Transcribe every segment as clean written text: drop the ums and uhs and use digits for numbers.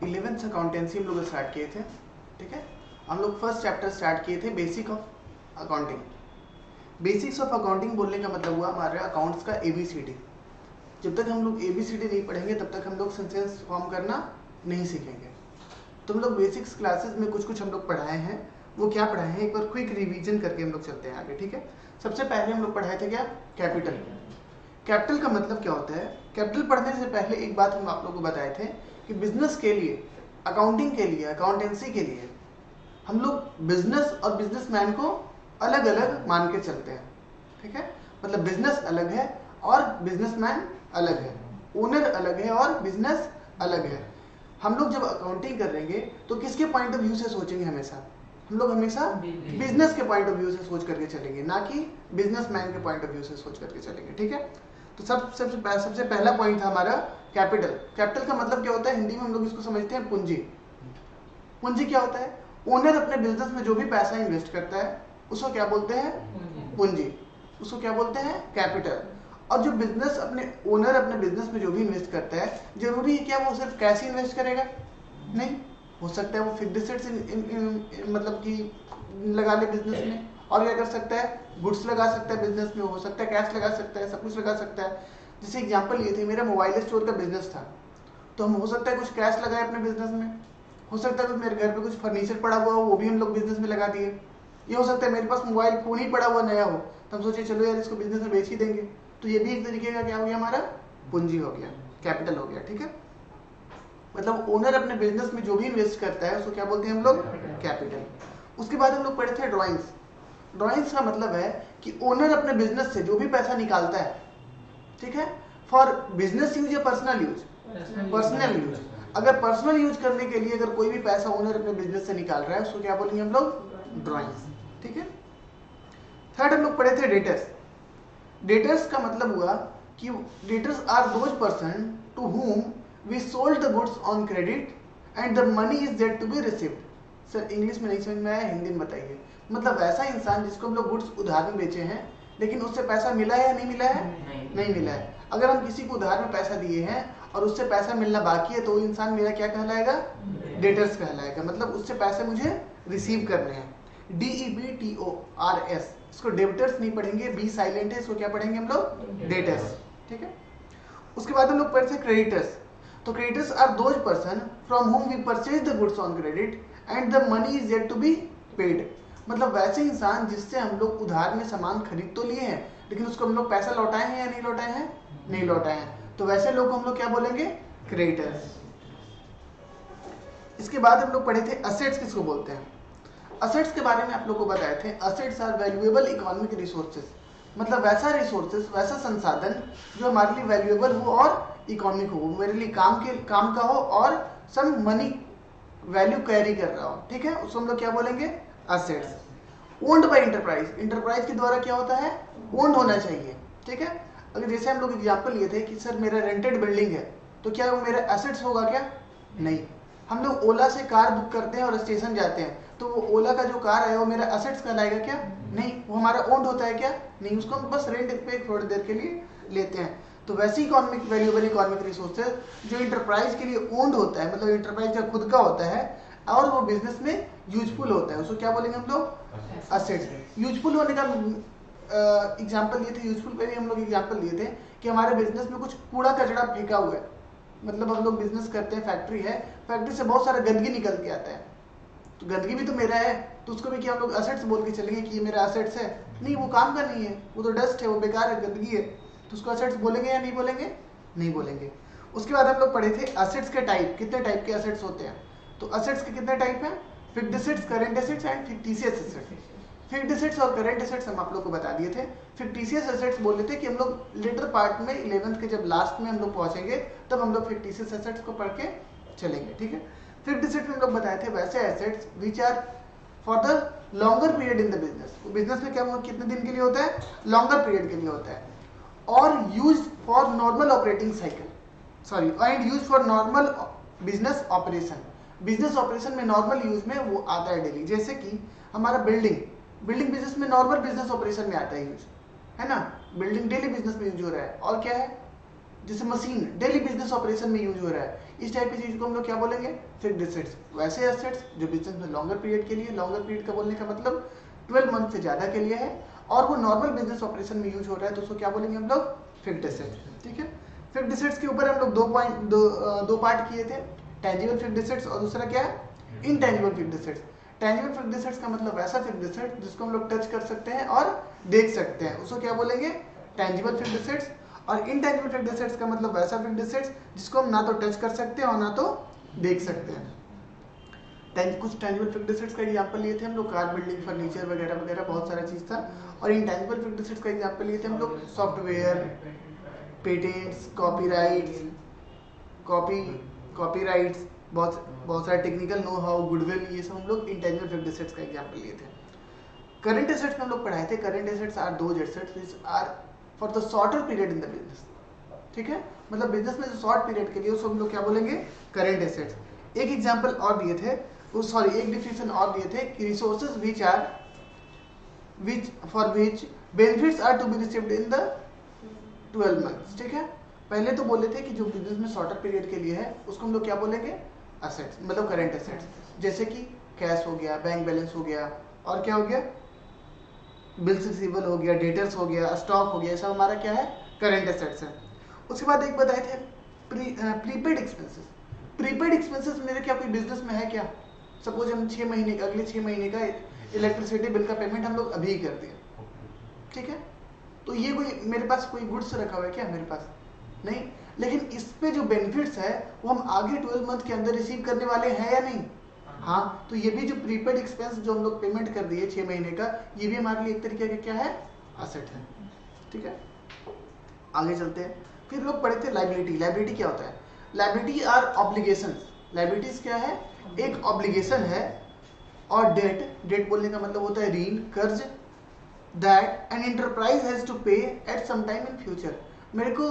11th accountancy हम लोग start किए थे, ठीक है। हम लोग फर्स्ट चैप्टर स्टार्ट किए थे basic of accounting. Basics of accounting बोलने का मतलब हुआ हमारे अकाउंट्स का ABCD। जब तक हम लोग ABCD नहीं पढ़ेंगे तब तक हम लोग सेंटेंस फॉर्म करना नहीं सीखेंगे। तो हम लोग बेसिक्स क्लासेस में कुछ हम लोग पढ़ाए हैं। वो क्या पढ़ाए हैं, एक बार क्विक रिवीजन करके हम लोग चलते हैं आगे, ठीक है। सबसे पहले हम लोग पढ़ाए थे क्या, कैपिटल। कैपिटल का मतलब क्या होता है। कैपिटल पढ़ने से पहले एक बात हम आप लोगों को बताए थे कि बिजनेस के लिए, अकाउंटिंग के लिए, अकाउंटेंसी के लिए हम लोग बिजनेस और बिजनेसमैन को अलग अलग मान के चलते हैं, ठीक है। मतलब बिजनेस अलग है और बिजनेसमैन अलग है, ओनर अलग है और बिजनेस अलग है। हम लोग जब अकाउंटिंग करेंगे तो किसके पॉइंट ऑफ व्यू से सोचेंगे, हमेशा हम लोग हमेशा बिजनेस के पॉइंट ऑफ व्यू से सोच करके चलेंगे, ना कि बिजनेसमैन के पॉइंट ऑफ व्यू से सोच करके चलेंगे, ठीक है। तो सबसे पहला पॉइंट था हमारा कैपिटल। कैपिटल का मतलब क्या होता है, हिंदी में हम लोग इसको समझते हैं पूंजी। पूंजी क्या होता है, ओनर अपने बिजनेस में जो भी पैसा इन्वेस्ट करता है उसको क्या बोलते हैं, पूंजी। उसको क्या बोलते हैं, कैपिटल। और जो बिजनेस अपने ओनर अपने बिजनेस में जो भी इन्वेस्ट करता है, जरूरी है क्या वो सिर्फ कैश ही इन्वेस्ट करेगा, नहीं। हो सकता है वो फिक्स्ड एसेट्स मतलब कि लगा ले बिजनेस में, और क्या कर सकता है, गुड्स लगा सकता है बिजनेस में, हो सकता है कैश लगा सकता है, सब कुछ लगा सकता है। जैसे एग्जांपल लिए थे, मेरा मोबाइल स्टोर का बिजनेस था, तो हम हो सकता है कुछ कैश लगाए अपने बिजनेस में, हो सकता है कुछ मेरे घर पे कुछ फर्नीचर पड़ा हुआ हो वो भी हम लोग बिजनेस में लगा दिए। ये हो सकता है मेरे पास मोबाइल फोन ही पड़ा हुआ नया हो, तो हम सोचे चलो यार इसको बिजनेस में बेच ही देंगे, तो ये भी एक तरीके का क्या हो गया, हमारा पूंजी हो गया, कैपिटल हो गया, ठीक है। मतलब ओनर अपने बिजनेस में जो भी इन्वेस्ट करता है उसको क्या बोलते हैं हम लोग, कैपिटल। उसके बाद हम लोग पढ़े थे ड्राइंग्स। ड्राइंग्स का मतलब है कि ओनर अपने बिजनेस से जो भी पैसा निकालता है, ठीक है, फॉर बिजनेस यूज या पर्सनल यूज, पर्सनल यूज। अगर पर्सनल यूज करने के लिए अगर कोई भी पैसा ओनर अपने बिजनेस से निकाल रहा है उसको क्या बोलेंगे हम लोग, ड्राइंग्स, ठीक है। थर्ड हम लोग पढ़े थे डेटर्स। डेटर्स का मतलब हुआ कि debtors are those person to whom we sold the goods on credit and the money is yet to be received। Sir English में नहीं समझ में आया, हिंदी में बताइए। मतलब ऐसा इंसान जिसको हम लोग गुड्स उधार में बेचे हैं लेकिन उससे पैसा मिला है या नहीं मिला है, नहीं मिला है। अगर हम किसी को उधार में पैसा दिए हैं और उससे पैसा मिलना बाकी है तो वो इंसान मेरा क्या कहलाएगा, डेटर्स कहलाएगा। मतलब उससे पैसे मुझे रिसीव करने हैं, DEBTORS। इसको डेबिटर्स नहीं पढ़ेंगे, बी साइलेंट है, इसको क्या पढ़ेंगे हम लोग, डेटर्स, ठीक है। उसके बाद हम लोग पढ़े थे क्रेडिटर्स। तो creditors are those person from whom we purchase the goods on credit and the money is yet to be paid. मतलब वैसे इंसान जिससे हम लोग उधार में सामान खरीद तो लिए हैं लेकिन उसको हम लोग पैसा लौटाए हैं या नहीं लौटाए हैं, नहीं लौटाए हैं, तो वैसे लोग हम लोग क्या बोलेंगे, क्रेडिटर्स। इसके बाद हम लोग पढ़े थे असेट्स किसको बोलते हैं। असेट्स के बारे में आप लोग को बताए थे, assets are valuable economic resources. मतलब वैसा रिसोर्सेज, वैसा संसाधन जो हमारे लिए वैल्यूएबल हो और इकोनॉमिक हो, मेरे लिए काम का हो और सम मनी वैल्यू कैरी कर रहा हो, ठीक है, उसको हम लोग क्या बोलेंगे, assets. Owned by enterprise, enterprise के द्वारा क्या होता है, ओन्ड होना चाहिए, ठीक है। अगर जैसे हम लोग एग्जांपल लिए थे कि सर मेरा रेंटेड बिल्डिंग है, तो क्या वो मेरा एसेट्स होगा क्या, नहीं। हम लोग ओला से कार बुक करते हैं और स्टेशन जाते हैं, तो वो ओला का जो कार है वो मेरा एसेट्स कहलाएगा क्या, नहीं। वो हमारा ओन्ड होता है क्या, नहीं, उसको हम बस रेंट पे थोड़ी देर के लिए लेते हैं। तो वैसे इकोनॉमिक वैल्यूएबल इकोनॉमिक रिसोर्सेज जो इंटरप्राइज के लिए ओन्ड होता है, मतलब इंटरप्राइज का खुद का होता है और वो बिजनेस में यूजफुल होता है, उसको क्या बोलेंगे हम लोग, असेट्स। यूजफुल होने का एग्जांपल लिए थे, यूजफुल पे भी हम लोग एग्जांपल लिए थे कि हमारे बिजनेस में कुछ कूड़ा कचरा फेंका हुआ है। मतलब हम लोग बिजनेस करते हैं, फैक्ट्री है, फैक्ट्री से बहुत सारा गंदगी निकल के आता है, तो गंदगी भी तो मेरा है, तो उसको भी क्या हम लोग असेट्स बोल के चलेंगे कि ये मेरा असेट्स है, नहीं वो काम का नहीं है, वो तो डस्ट है, वो बेकार है, गंदगी है, तो उसको असेट्स बोलेंगे या नहीं बोलेंगे, नहीं बोलेंगे। उसके बाद हम लोग पढ़े थे असेट्स के टाइप, कितने टाइप के असेट्स होते हैं। तो असेट्स के कितने टाइप हैं, fixed assets, current assets and fictitious assets. Fixed assets और करंट एसेट्स हम आप लोग को बता दिए थे। फिक्टिशियस एसेट्स बोल रहे थे कि हम लोग लेटर पार्ट में 11th के जब लास्ट में हम लोग पहुंचेंगे तब हम लोग फिक्टिशियस एसेट्स को पढ़ के चलेंगे, ठीक है। फिक्स्ड एसेट्स में हम लोग बताए थे वैसे assets which are for the longer period in the business. Business में क्या कितने दिन के लिए होता है, लॉन्गर पीरियड के लिए होता है, और use for normal operating cycle, sorry, and use for normal business operation. Business operation में नॉर्मल यूज में वो आता है डेली। जैसे कि हमारा बिल्डिंग बिजनेस में नॉर्मल बिजनेस ऑपरेशन में आता है यूज, है ना, बिल्डिंग डेली बिजनेस में यूज हो रहा है। और क्या है, जैसे मशीन डेली बिजनेस ऑपरेशन में यूज हो रहा है, इस टाइप की चीज को हम लोग क्या बोलेंगे, फिक्स्ड एसेट्स। वैसे एसेट्स जो बिजनेस में लॉन्गर पीरियड के लिए, लॉन्गर पीरियड का बोलने का मतलब 12 मंथ से ज्यादा के लिए है, और वो नॉर्मल बिजनेस ऑपरेशन में यूज हो रहा है, तो उसको क्या बोलेंगे हम लोग, फिक्स्ड एसेट्स। ठीक है, फिक्स्ड एसेट्स के ऊपर हम लोग दो पार्ट किए थे, टेंजिबल फिक्स्ड एसेट्स और दूसरा क्या है, intangible fixed assets. Tangible fixed assets का मतलब वैसा फिक्स्ड एसेट जिसको हम लोग टच कर सकते हैं और देख सकते हैं, उसको क्या बोलेंगे, टेंजिबल फिक्स्ड एसेट्स। और इनटेंजिबल फिक्स्ड एसेट्स का मतलब वैसा फिक्स्ड एसेट्स जिसको हम ना तो टच कर सकते हैं और ना तो देख सकते हैं। कुछ टेंजिबल फिक्स्ड एसेट्स का एग्जांपल लिए थे हम लोग, कार, बिल्डिंग, फर्नीचर वगैरह वगैरह, बहुत सारा चीज था। और इनटेंजिबल फिक्स्ड एसेट्स का एग्जांपल लिए थे हम लोग, सॉफ्टवेयर, पेटेंट्स, कॉपीराइट्स, बहुत सारे टेक्निकल नो हाउ, गुडविल, ये सब हम लोग इंटेंजिबल फिक्स्ड एसेट्स का एग्जांपल लिए थे। करंट एसेट्स में हम लोग पढ़ाए थे, current assets are those assets which are for the shorter period in the business. ठीक है, मतलब बिजनेस में जो शॉर्ट पीरियड के लिए उसको हम लोग क्या बोलेंगे, करंट एसेट्स। एक एग्जांपल और दिए थे, एक डिफिनेशन और दिए थे कि resources which for which benefits are to be received in the 12 months। ठीक है, पहले तो बोले थे कि जो बिजनेस में शॉर्टर पीरियड के लिए है उसको हम लोग क्या बोलेंगे, एसेट्स, मतलब करंट एसेट्स। जैसे कि कैश हो गया, बैंक बैलेंस हो गया, और क्या हो गया, बिल्स रिसीवेबल हो गया, डेटर्स हो गया, स्टॉक हो गया, ये सब हमारा क्या है, करंट एसेट्स है। उसके बाद एक बताए थे प्रीपेड एक्सपेंसेस। प्रीपेड एक्सपेंसेस मेरे क्या कोई बिजनेस में है क्या, सपोज हम 6 महीने का, अगले 6 महीने का इलेक्ट्रिसिटी बिल का पेमेंट हम लोग अभी ही कर दिए। ठीक है, तो ये कोई मेरे पास कोई गुड्स रखा हुआ है क्या, मेरे पास नहीं, लेकिन इस पे जो बेनिफिट्स है वो हम आगे 12 मंथ के अंदर रिसीव करने वाले हैं या नहीं। हाँ, तो ये भी जो प्रीपेड एक्सपेंस जो हम लोग पेमेंट कर दिए 6 महीने का, ये भी हमारे लिए एक तरीके का क्या है, एसेट है। ठीक है, आगे चलते हैं। फिर लोग पढ़े थे लायबिलिटी। लायबिलिटी क्या होता है, लायबिलिटी आर ऑब्लिगेशंस। लायबिलिटीज क्या है, एक ऑब्लिगेशन है, और डेट बोलने का मतलब होता है ऋण, कर्ज, that an enterprise has to pay at some time in future. मेरे को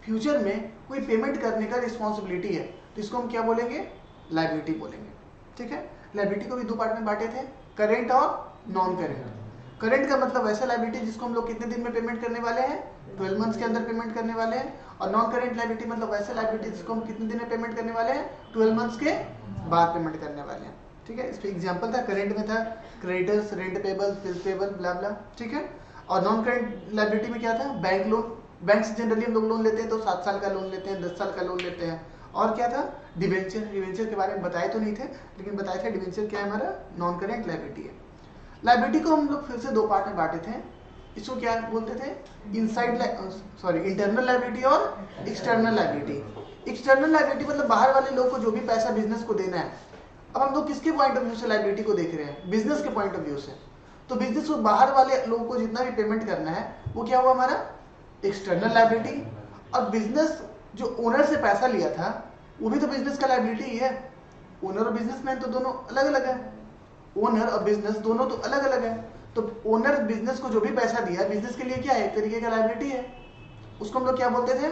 फ्यूचर में कोई पेमेंट करने का रिस्पॉन्सिबिलिटी है, तो इसको हम क्या बोलेंगे, लायबिलिटी बोलेंगे। ठीक है, लायबिलिटी को भी दो पार्ट में बांटे थे, करेंट और नॉन करेंट। करेंट का मतलब वैसा लायबिलिटी जिसको हम लोग कितने दिन में पेमेंट करने वाले हैं, 12 मंथ्स के अंदर पेमेंट करने वाले हैं। और नॉन करेंट लायबिलिटी मतलब वैसे लायबिलिटी जिसको हम कितने दिन में पेमेंट करने वाले हैं, 12 मंथ्स के बाद पेमेंट करने वाले हैं। ठीक है, इस पे एग्जांपल था, करेंट में था creditors, rent payable, bill payable, blah blah. ठीक है, और नॉन करेंट लायबिलिटी में क्या था, बैंक लोन। बैंक से जनरली हम लोग लोन लेते हैं तो 7 साल का लोन लेते हैं, 10 साल का लोन लेते हैं। और क्या था, डिवेंचर। डिवेंचर के बारे में बताए तो नहीं थे, लेकिन बताए थे डिवेंचर क्या है, हमारा नॉन करेंट लायबिलिटी है। लायबिलिटी को हम लोग फिर से दो पार्ट में बांटे थे। इसको क्या बोलते थे, इंटरनल लायबिलिटी और एक्सटर्नल लायबिलिटी। एक्सटर्नल लायबिलिटी मतलब बाहर वाले लोग को जो भी पैसा बिजनेस को देना है। अब हम लोग किसके पॉइंट ऑफ व्यू से लायबिलिटी को देख रहे हैं, बिजनेस के पॉइंट ऑफ व्यू से। तो बिजनेस को बाहर वाले लोगों को जितना भी पेमेंट करना है वो क्या हुआ, हमारा एक्सटर्नल लायबिलिटी। और बिजनेस जो ओनर से पैसा लिया था वो भी तो बिजनेस का लायबिलिटी ही है। ओनर और बिजनेसमैन तो दोनों अलग अलग है, ओनर और बिजनेस दोनों तो अलग अलग है। तो ओनर बिजनेस को जो भी पैसा दिया बिजनेस के लिए क्या है, एक तरीके का लायबिलिटी है। उसको हम लोग क्या बोलते थे,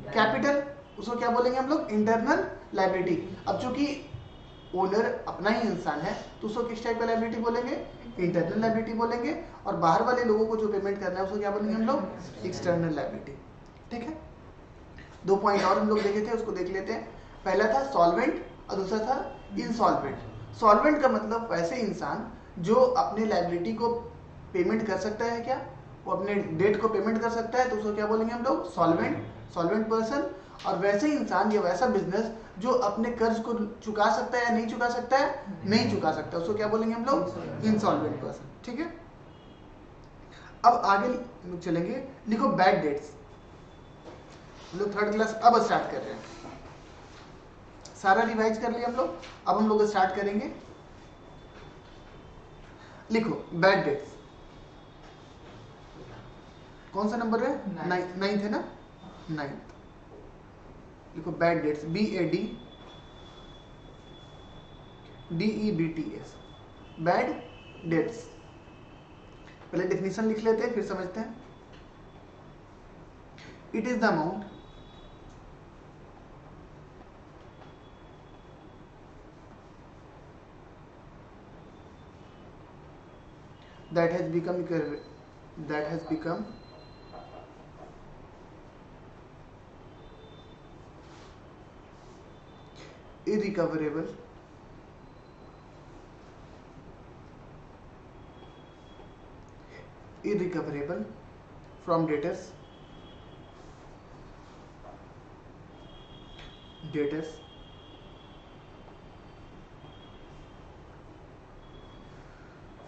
कैपिटल। उसको क्या बोलेंगे हम लोग, इंटरनल लायबिलिटी। अब चूंकि ओनर अपना ही इंसान है तो उसको किस टाइप का लायबिलिटी बोलेंगे, इंटरनल लायबिलिटी बोलेंगे। और बाहर वाले लोगों को जो पेमेंट करना है उसको क्या बोलेंगे हम लोग, एक्सटर्नल लायबिलिटी। ठीक है, दो पॉइंट और हम लोग देखे थे, उसको देख लेते हैं। पहला था सॉल्वेंट और दूसरा था इंसॉल्वेंट। सॉल्वेंट का मतलब वैसे इंसान जो अपने लायबिलिटी को पेमेंट कर सकता है, क्या वो अपने डेट को पेमेंट कर सकता है, तो उसको क्या बोलेंगे हम लोग, सॉल्वेंट पर्सन। और वैसे इंसान या वैसा बिजनेस जो अपने कर्ज को चुका सकता है या नहीं चुका सकता है, नहीं चुका सकता, उसको क्या बोलेंगे हम लोग, इनसॉल्वेंट पर्सन। ठीक है, अब आगे चलेंगे। लिखो बैड डेट्स। हम लोग थर्ड क्लास अब स्टार्ट कर रहे हैं, सारा रिवाइज कर लिया हम लोग, अब हम लोग स्टार्ट करेंगे। लिखो बैड डेट्स। कौन सा नंबर है, नाइन्थ है ना, नाइन्थ। लिखो bad debts, BADDEBTS, bad debts. पहले डेफिनेशन लिख लेते हैं फिर समझते हैं। It is the amount that has become irrecoverable from debtors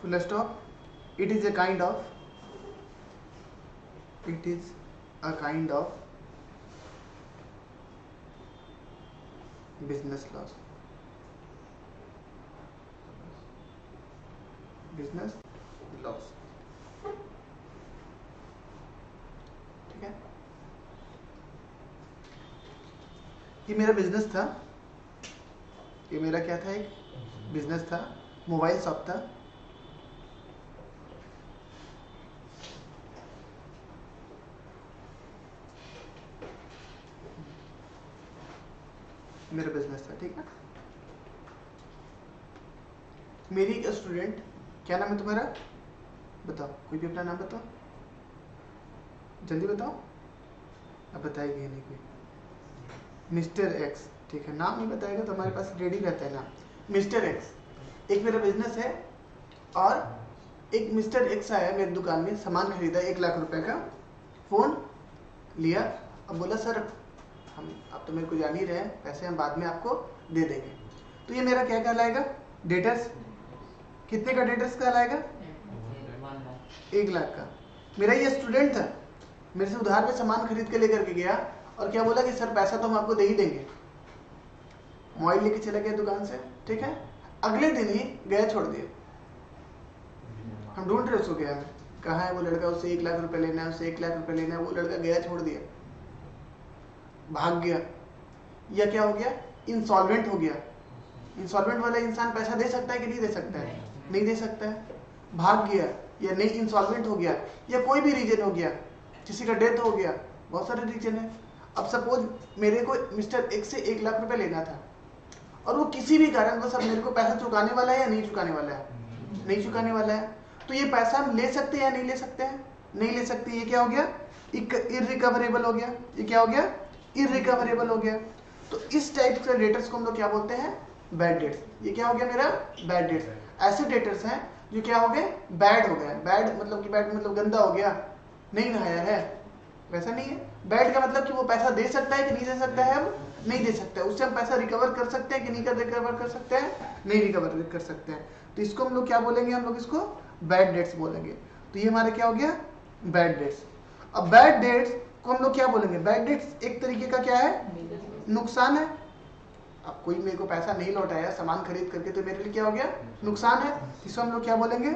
full stop. It is a kind of business loss. ठीक है, ये मेरा बिजनेस था, ये मेरा क्या था, एक बिजनेस था, मोबाइल शॉप था। मेरा बिजनेस था, ठीक है। मेरी एक स्टूडेंट, क्या नाम है तुम्हारा, बताओ, कोई भी अपना नाम बताओ, जल्दी बताओ। अब बताएगी नहीं कोई, मिस्टर एक्स, ठीक है, नाम नहीं बताएगा तो हमारे पास रेडी रहता है नाम, मिस्टर एक्स। एक मेरा बिजनेस है और एक मिस्टर एक्स आया मेरी दुकान में, सामान खरीदा 1 लाख रुपए का, फोन लिया, अब बोला सर हम अब तो मेरे को जान ही रहे हैं, पैसे हम बाद में आपको दे देंगे। तो ये मेरा क्या कहलाएगा, डेटर्स। कितने का डेटर्स कहलाएगा, 1 लाख का। मेरा ये स्टूडेंट था, मेरे से उधार पे सामान खरीद के लेकर के गया और क्या बोला कि सर पैसा तो हम आपको दे ही देंगे, मोबाइल लेके चला गया दुकान से, ठीक है। अगले दिन ही गया, छोड़ दिया, हम ढूंढ रहे उसको, गया कहाँ है वो लड़का, उससे 1 लाख रुपए लेना है, उससे 1 लाख रुपए लेना है, वो लड़का गया, छोड़ दिया, भाग गया, या क्या हो गया, इंसॉल्वेंट हो गया। इंसॉल्वेंट वाला इंसान पैसा दे सकता है कि नहीं दे सकता है, नहीं दे सकता है, भाग गया, या नहीं इंसॉल्वेंट हो गया, या कोई भी रीजन हो गया, किसी का डेथ हो गया, बहुत सारे रीजन है। अब सपोज मेरे को मिस्टर एक्स से 1 लाख रुपए लेना था और वो किसी भी कारण बस अब मेरे को पैसा चुकाने वाला है या नहीं चुकाने वाला है, नहीं चुकाने वाला है, तो ये पैसा हम ले सकते हैं या नहीं ले सकते हैं, नहीं ले सकते। ये क्या हो गया, इररिकवरेबल हो गया, ये क्या हो गया, इररिकवरेबल हो गया। तो इस टाइप के डेटर्स को हम लोग क्या बोलते हैं, बैड डेट्स। ये क्या हो गया मेरा, बैड डेट्स। ऐसे डेटर्स हैं जो क्या हो गए, बैड हो गए। बैड मतलब कि बैड मतलब गंदा हो गया, नहीं नहाया है, वैसा नहीं है। बैड का मतलब कि वो पैसा दे सकता है कि नहीं दे सकता है, अब नहीं दे सकता है, उससे हम पैसा रिकवर कर सकते हैं कि नहीं रिकवर कर सकते हैं, नहीं रिकवर कर सकते हैं। तो इसको हम लोग क्या बोलेंगे, हम लोग इसको बैड डेट्स बोलेंगे। तो ये हमारा क्या हो गया, बैड डेट्स। अब बैड डेट्स को हम लोग क्या बोलेंगे, बैड डेट्स एक तरीके का क्या है, नुकसान है। अब कोई मेरे को पैसा नहीं लौटाया सामान खरीद करके, तो मेरे लिए क्या हो गया, नुकसान है। इसको हम लोग क्या बोलेंगे,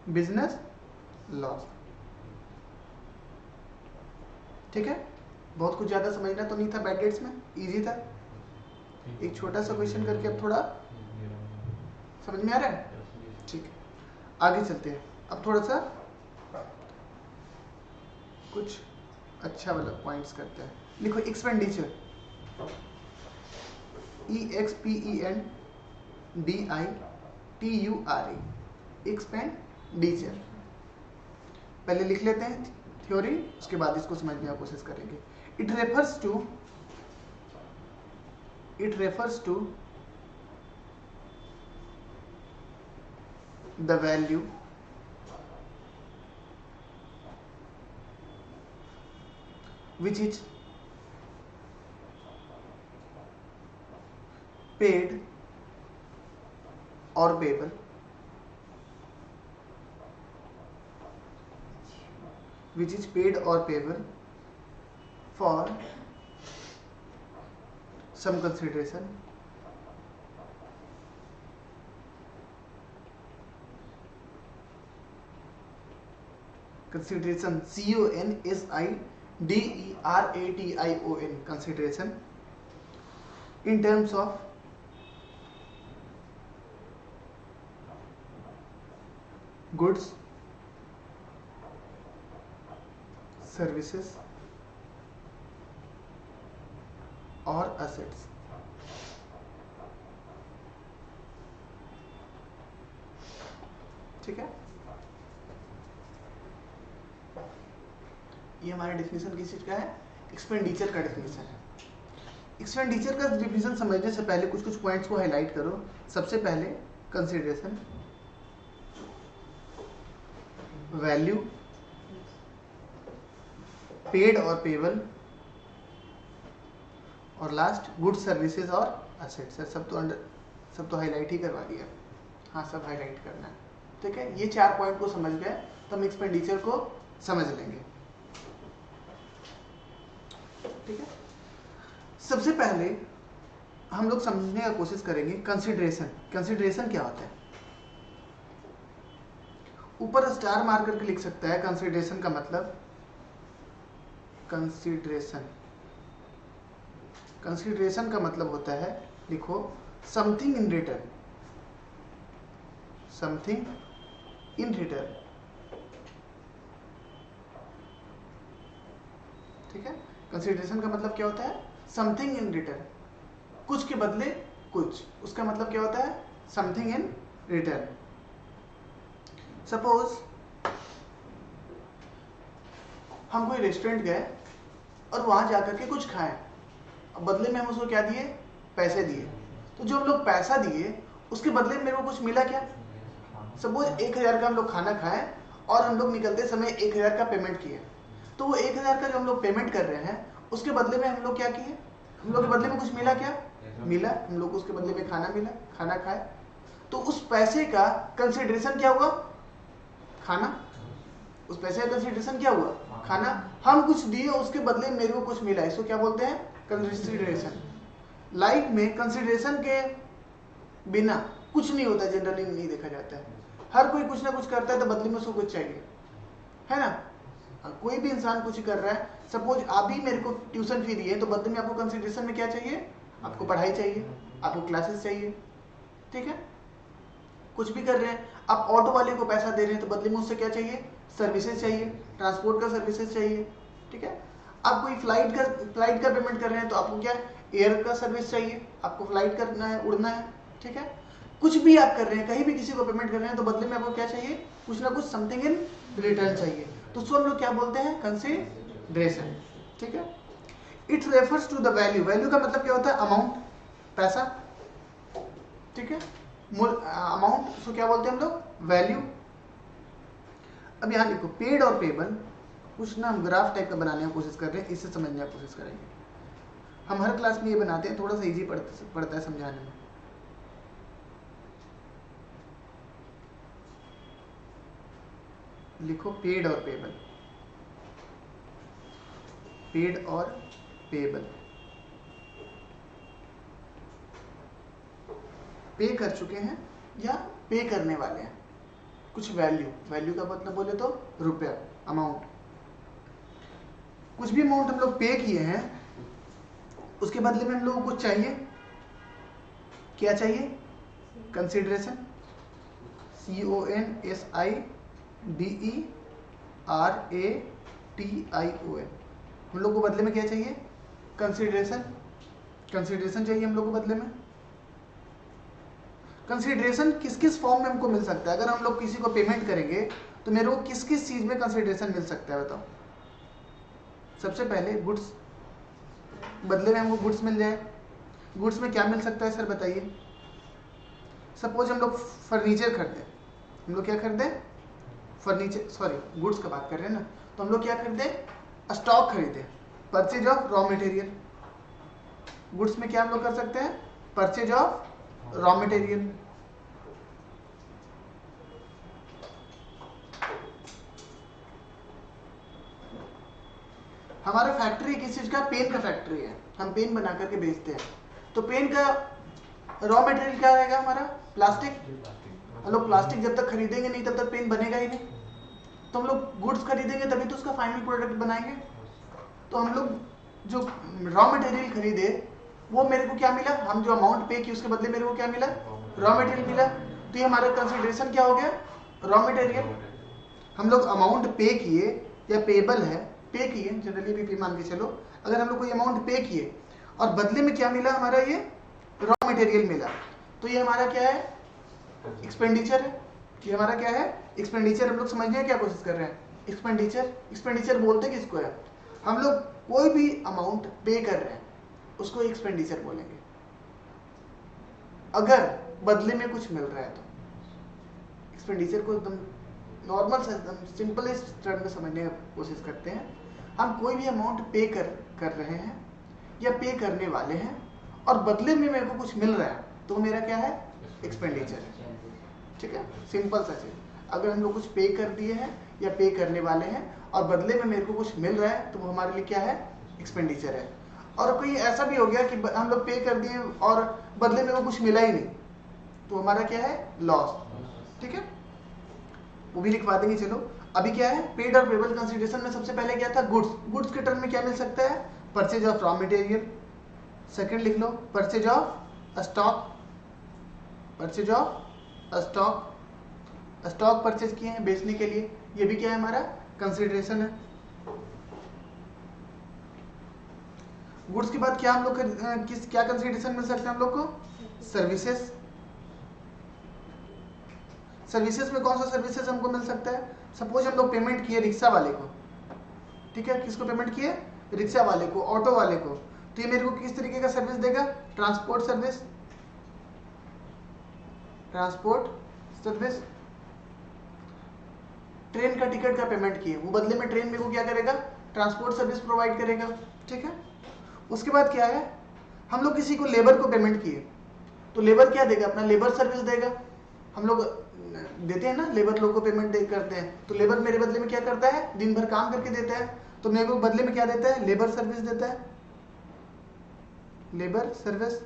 बिजनेस लॉस। ठीक है, बहुत कुछ ज्यादा समझना तो नहीं था बैड डेट्स में, इजी था, एक छोटा सा क्वेश्चन करके अब थोड़ा समझ में आ रहा है। ठीक है, आगे चलते हैं। अब थोड़ा सा कुछ अच्छा वाला पॉइंट्स करते हैं। लिखो एक्सपेंडिचर, EXPENDITURE, एक्सपेंडिचर। पहले लिख लेते हैं थ्योरी, उसके बाद इसको समझने की कोशिश करेंगे। It refers to the value which is paid or payable for some consideration CONSIDERATION, consideration in terms of goods, services or assets। ठीक है, ये हमारे डेफिनेशन किस चीज का है, एक्सपेंडिचर का डेफिनेशन है। एक्सपेंडिचर का डिफिनेशन समझने से पहले कुछ कुछ पॉइंट्स को हाईलाइट करो। सबसे पहले कंसिडरेशन, वैल्यू, पेड और पेबल, और लास्ट गुड सर्विसेज और असेट्स। सब तो हाईलाइट ही करवा दिया। हाँ, सब हाईलाइट करना है, ठीक है। ये 4 पॉइंट को समझ गए तो हम एक्सपेंडिचर को समझ लेंगे, ठीक है। सबसे पहले हम लोग समझने का कोशिश करेंगे कंसिडरेशन। कंसिडरेशन क्या होता है? ऊपर स्टार मार करके लिख सकता है कंसिडरेशन का मतलब। कंसिडरेशन का मतलब होता है, लिखो, something in return. Something in return, ठीक है। कंसिडरेशन का मतलब क्या होता है? समथिंग इन रिटर्न, कुछ के बदले कुछ। उसका मतलब क्या होता है? Something in return. सपोज हम कोई रेस्टोरेंट गए और वहां जाकर के कुछ खाएं, अब बदले में हम उसको क्या दिए? पैसे दिए। तो जो हम लोग पैसा दिए उसके बदले में मेरे को कुछ मिला क्या? सपोज 1000 का हम लोग खाना खाएं और हम लोग निकलते समय 1000 का पेमेंट किए, तो वो 1000 का जो हम लोग पेमेंट कर रहे हैं उसके बदले में हम लोग क्या किए? हम लोग के बदले में कुछ मिला क्या? मिला। हम लोग को उसके बदले में खाना मिला, खाना खाए। तो उस पैसे का कंसिडरेशन क्या हुआ? खाना। उस पैसे का कंसिडरेशन क्या हुआ? खाना। हम कुछ दिए उसके बदले में मेरे को कुछ मिला, इसको क्या बोलते हैं? कंसिडरेशन। लाइफ में कंसिडरेशन के बिना कुछ नहीं होता, जनरली नहीं देखा जाता है। हर कोई कुछ ना कुछ करता है तो बदले में उसको कुछ चाहिए, है ना। कोई भी इंसान कुछ कर रहा है, सपोज आप ही मेरे को ट्यूशन फी दिए तो बदले में आपको कंसिडरेशन में क्या चाहिए? आपको पढ़ाई चाहिए, आपको क्लासेस चाहिए, ठीक है। कुछ भी कर रहे हैं, आप ऑटो वाले को पैसा दे रहे हैं तो बदले में उससे क्या चाहिए? सर्विसेज चाहिए, ट्रांसपोर्ट का सर्विसेज चाहिए, ठीक है। आप कोई फ्लाइट का पेमेंट कर रहे हैं तो आपको क्या? एयर का सर्विस चाहिए, आपको फ्लाइट करना है, उड़ना है, ठीक है। कुछ भी आप कर रहे हैं, कहीं भी किसी को पेमेंट कर रहे हैं तो बदले में आपको क्या चाहिए? कुछ ना कुछ समथिंग इन रिटर्न चाहिए। तो उसको हम लोग क्या बोलते हैं? कंसिडरेशन, ठीक है। It refers to the value. Value का मतलब क्या होता है? अमाउंट, पैसा, ठीक है। अमाउंट, उसको क्या बोलते हैं हम लोग? वैल्यू। अब यहाँ लिखो पेड और पेबल। कुछ ना हम ग्राफ टाइप का बनाने की कोशिश कर रहे हैं, इससे समझने की कोशिश करेंगे। हम हर क्लास में ये बनाते हैं, थोड़ा सा इजी पड़ता है समझाने में। लिखो पेड और पेबल। पेड और पेबल, पे कर चुके हैं या पे करने वाले हैं कुछ वैल्यू। वैल्यू का मतलब बोले तो रुपया, अमाउंट। कुछ भी अमाउंट हम लोग पे किए हैं, उसके बदले में हम लोगों को चाहिए क्या? चाहिए कंसिडरेशन। CONSIDERATION। हम लोग को बदले में क्या चाहिए? कंसिडरेशन। कंसिडरेशन चाहिए हम लोग को बदले में। कंसिडरेशन किस किस फॉर्म में हमको मिल सकता है? अगर हम लोग किसी को पेमेंट करेंगे तो मेरे को किस किस चीज में कंसिडरेशन मिल सकता है? बताओ। सबसे पहले गुड्स, बदले में हमको गुड्स मिल जाए। गुड्स में क्या मिल सकता है सर बताइए? सपोज हम लोग फर्नीचर खरीदे, हम लोग क्या खरीदे? फर्नीचर, सॉरी गुड्स का बात कर रहे हैं ना, तो हम लोग क्या खरीदे? स्टॉक खरीदे, purchase of raw material. Goods में क्या हम लोग कर सकते हैं? Purchase of raw material. हमारा फैक्ट्री किस चीज का? पेन का फैक्ट्री है, हम पेन बना करके बेचते हैं। तो पेन का रॉ मटेरियल क्या रहेगा हमारा? प्लास्टिक। हम लोग प्लास्टिक जब तक खरीदेंगे नहीं तब तक पेन बनेगा ही नहीं। तो हम लोग गुड्स खरीदेंगे तभी तो उसका फाइनल प्रोडक्ट बनाएंगे। तो हम लोग जो रॉ मटेरियल खरीदे वो मेरे को क्या मिला? हम जो अमाउंट पे की उसके बदले मेरे को क्या मिला? रॉ मटेरियल मिला। तो ये हमारा कंसिडरेशन क्या हो गया? Raw material. हम लोग अमाउंट पे किए या पेबल है, पे किए, जनरली भी पे मान के चलो। अगर हम लोग कोई अमाउंट पे किए और बदले में क्या मिला हमारा? ये रॉ मटेरियल मिला, तो ये हमारा क्या है? एक्सपेंडिचर है। ये हमारा क्या है? एक्सपेंडिचर। हम लोग समझने की क्या कोशिश कर रहे हैं? एक्सपेंडिचर। एक्सपेंडिचर बोलते किसको है? हम लोग कोई भी अमाउंट पे कर रहे हैं, उसको एक्सपेंडिचर बोलेंगे। अगर बदले में कुछ मिल रहा है तो एक्सपेंडिचर को एकदम नॉर्मल से एकदम सिंपलेस्ट टर्म में समझने की कोशिश करते हैं। हम कोई भी अमाउंट पे कर रहे हैं या पे करने वाले हैं और बदले में मेरे को कुछ मिल रहा है तो मेरा क्या है, एक्सपेंडिचर है। ठीक है, सिंपल सा चीज। अगर हम लोग कुछ पे कर दिए हैं या पे करने वाले हैं और बदले में मेरे को कुछ मिल रहा है तो वो हमारे लिए क्या है, एक्सपेंडिचर है। और कोई ऐसा भी हो गया कि हम लोग पे कर दिए और बदले में वो कुछ मिला ही नहीं तो हमारा क्या है, लॉस। ठीक है, वो भी लिखवा देंगे। चलो अभी क्या है, पेड और पेबल कंसीडरेशन में सबसे पहले क्या था, गुड्स। गुड्स के टर्म में क्या मिल सकता है, purchase of raw material. Second लिख लो, purchase of stock. Purchase of stock, stock purchase किए हैं बेचने के लिए, ये भी क्या है, हमारा कंसीडरेशन है। गुड्स के बाद क्या हम लोग क्या कंसीडरेशन मिल सकता है हम लोग को, सर्विसेज। सर्विसेज में कौन सा सर्विसेज हमको मिल सकता है, सपोज हम लोग पेमेंट किए रिक्शा वाले को। ठीक है, किसको पेमेंट किए, रिक्शा वाले को, ऑटो वाले को, तो ये मेरे को किस तरीके का सर्विस देगा, transport service. Transport service. Train का टिकट का पेमेंट किए, वो बदले में ट्रेन मेरे को क्या करेगा, ट्रांसपोर्ट सर्विस प्रोवाइड करेगा। ठीक है, उसके बाद क्या है, हम लोग किसी को लेबर को पेमेंट किए तो लेबर क्या देगा, अपना लेबर सर्विस देगा। हम लोग देते हैं ना, लेबर लोग को पेमेंट करते हैं तो लेबर मेरे बदले में क्या करता है, दिन भर काम करके देता है, तो मेरे को बदले में क्या देता है, लेबर सर्विस देता है, लेबर सर्विस।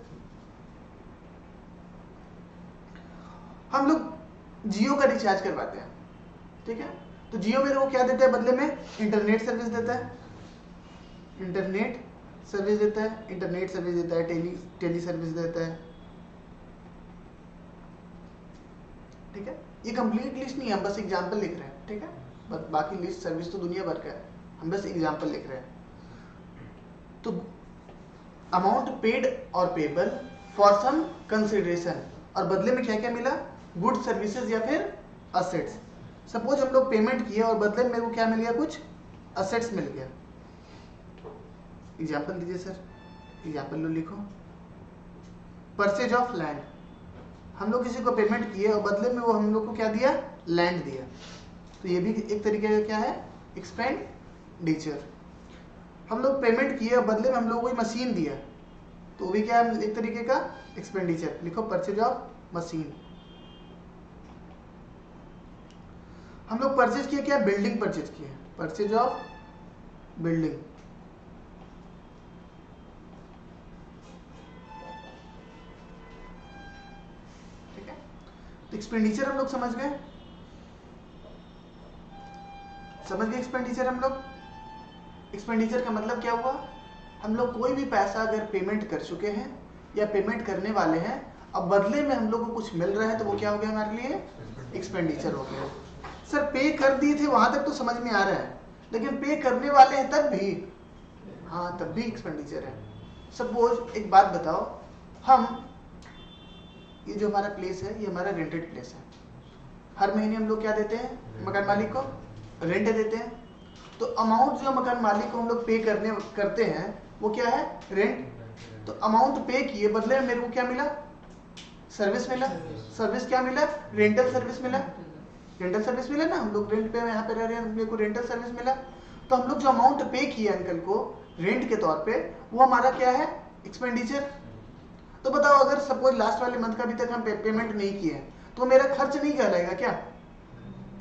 हम लोग जियो का रिचार्ज करवाते हैं। ठीक है, तो जियो मेरे को क्या देता है बदले में, इंटरनेट सर्विस देता है, इंटरनेट सर्विस देता है, इंटरनेट सर्विस देता है, टेली सर्विस देता है। ठीक है, ये कंप्लीट लिस्ट नहीं है, हम बस एग्जांपल लिख रहे हैं। ठीक है, बस बाकी लिस्ट सर्विस तो दुनिया भर का है, हम बस एग्जांपल लिख रहे हैं। तो अमाउंट पेड और पेबल फॉर सम कंसिडरेशन, और बदले में क्या क्या मिला, गुड सर्विसेज या फिर असेट्स। सपोज हम लोग पेमेंट किए और बदले में मेरे को क्या मिल गया, कुछ असेट्स मिल गया। एग्जांपल दीजिए सर, एग्जांपल लो, लिखो। परचेज ऑफ लैंड, हम लोग किसी को पेमेंट किए और बदले में वो हम लोग को क्या दिया, लैंड दिया, तो ये भी एक तरीके का क्या है, एक्सपेंडिचर। हम लोग पेमेंट किए और बदले में हम लोग को मशीन दिया तो वो भी क्या है, एक तरीके का एक्सपेंडिचर। लिखो परचेज ऑफ मशीन। हम लोग परचेज किए क्या, बिल्डिंग परचेज किए, परचेज ऑफ बिल्डिंग। ठीक है, तो एक्सपेंडिचर हम लोग समझ गए, समझ गए एक्सपेंडिचर हम लोग। एक्सपेंडिचर का मतलब क्या हुआ, हम लोग कोई भी पैसा अगर पेमेंट कर चुके हैं या पेमेंट करने वाले हैं, अब बदले में हम लोग को कुछ मिल रहा है तो वो क्या हो गया हमारे लिए, एक्सपेंडिचर हो गया। सर पे कर दिए थे वहां तक तो समझ में आ रहा है, लेकिन पे करने वाले हैं तब भी, हाँ तब भी एक्सपेंडिचर है। सपोज एक बात बताओ, हम ये जो हमारा प्लेस है ये हमारा रेंटेड प्लेस है, हर महीने हम लोग क्या देते हैं, मकान मालिक को रेंट देते हैं। तो अमाउंट जो मकान मालिक को हम लोग पे करते हैं वो क्या है, रेंट। तो अमाउंट पे किए, बदले में मेरे को क्या मिला, सर्विस मिला। सर्विस क्या मिला, रेंटल सर्विस मिला। रेंटल सर्विस मिला ना, हम लोग रेंट पे यहाँ पे रह रहे हैं, मेरे को रेंटल सर्विस मिला। तो हम लोग जो अमाउंट पे किए अंकल को रेंट के तौर पे, वो हमारा क्या है, एक्सपेंडिचर। तो बताओ अगर सपोज लास्ट वाले मंथ का अभी तक हम पेमेंट नहीं किए तो मेरा खर्च नहीं कहलाएगा क्या,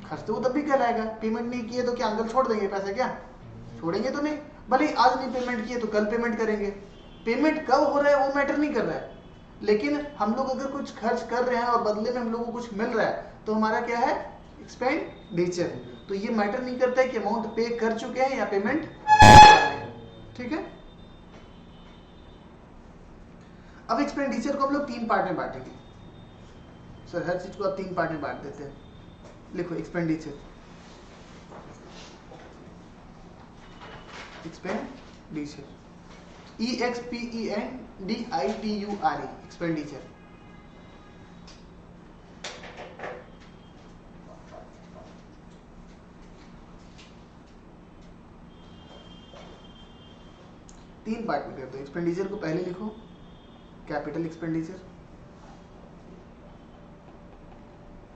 खर्च तो वो तब भी कहलाएगा। पेमेंट नहीं किए तो क्या अंकल छोड़ देंगे पैसा, क्या छोड़ेंगे तो नहीं, भले आज नहीं पेमेंट किए तो कल पेमेंट करेंगे। पेमेंट कब हो रहा है वो मैटर नहीं कर रहा है, लेकिन हम लोग अगर कुछ खर्च कर रहे हैं और बदले में हम लोग को कुछ मिल रहा है तो हमारा क्या है, एक्सपेंडिचर। तो ये मैटर नहीं करता है कि अमाउंट पे कर चुके हैं या पेमेंट। ठीक है, अब एक्सपेंडिचर को हम लोग 3 पार्ट में बांटेंगे। सर हर चीज को आप 3 पार्ट में बांट देते हैं, लिखो expenditure, expenditure, EXPENDITURE, expenditure. 3 part में करते हैं। एक्सपेंडिचर को पहले लिखो capital expenditure,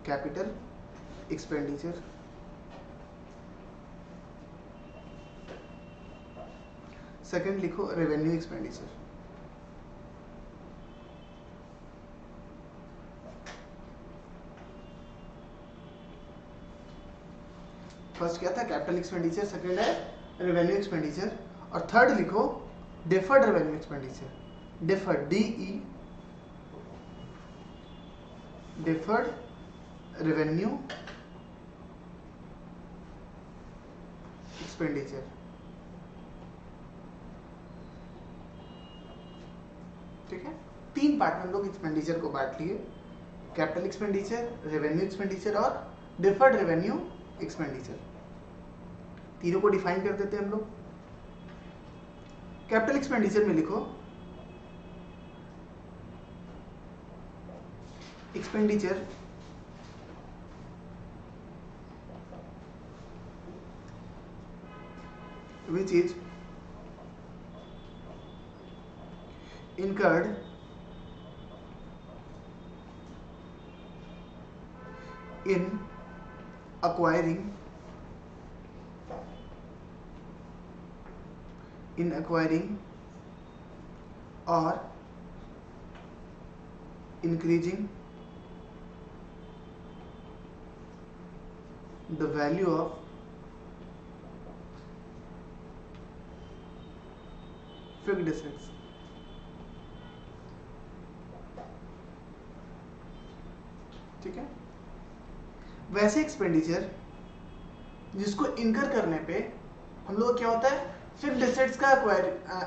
capital expenditure. Second लिखो रेवेन्यू एक्सपेंडिचर। फर्स्ट क्या था कैपिटल एक्सपेंडिचर, सेकंड है रेवेन्यू एक्सपेंडिचर, और थर्ड लिखो deferred revenue expenditure. Deferred DE deferred revenue expenditure. ठीक है, 3 पार्ट में हम लोग एक्सपेंडिचर को बांट लिए, कैपिटल एक्सपेंडिचर, रेवेन्यू एक्सपेंडिचर और डिफर्ड रेवेन्यू एक्सपेंडिचर। तीनों को डिफाइन कर देते हैं हम लोग। कैपिटल एक्सपेंडिचर में लिखो expenditure which is incurred in acquiring or increasing the value of fixed assets। ठीक है, वैसे एक्सपेंडिचर जिसको इनकर करने पे हम लोग क्या होता है फिक्स्ड एसेट्स का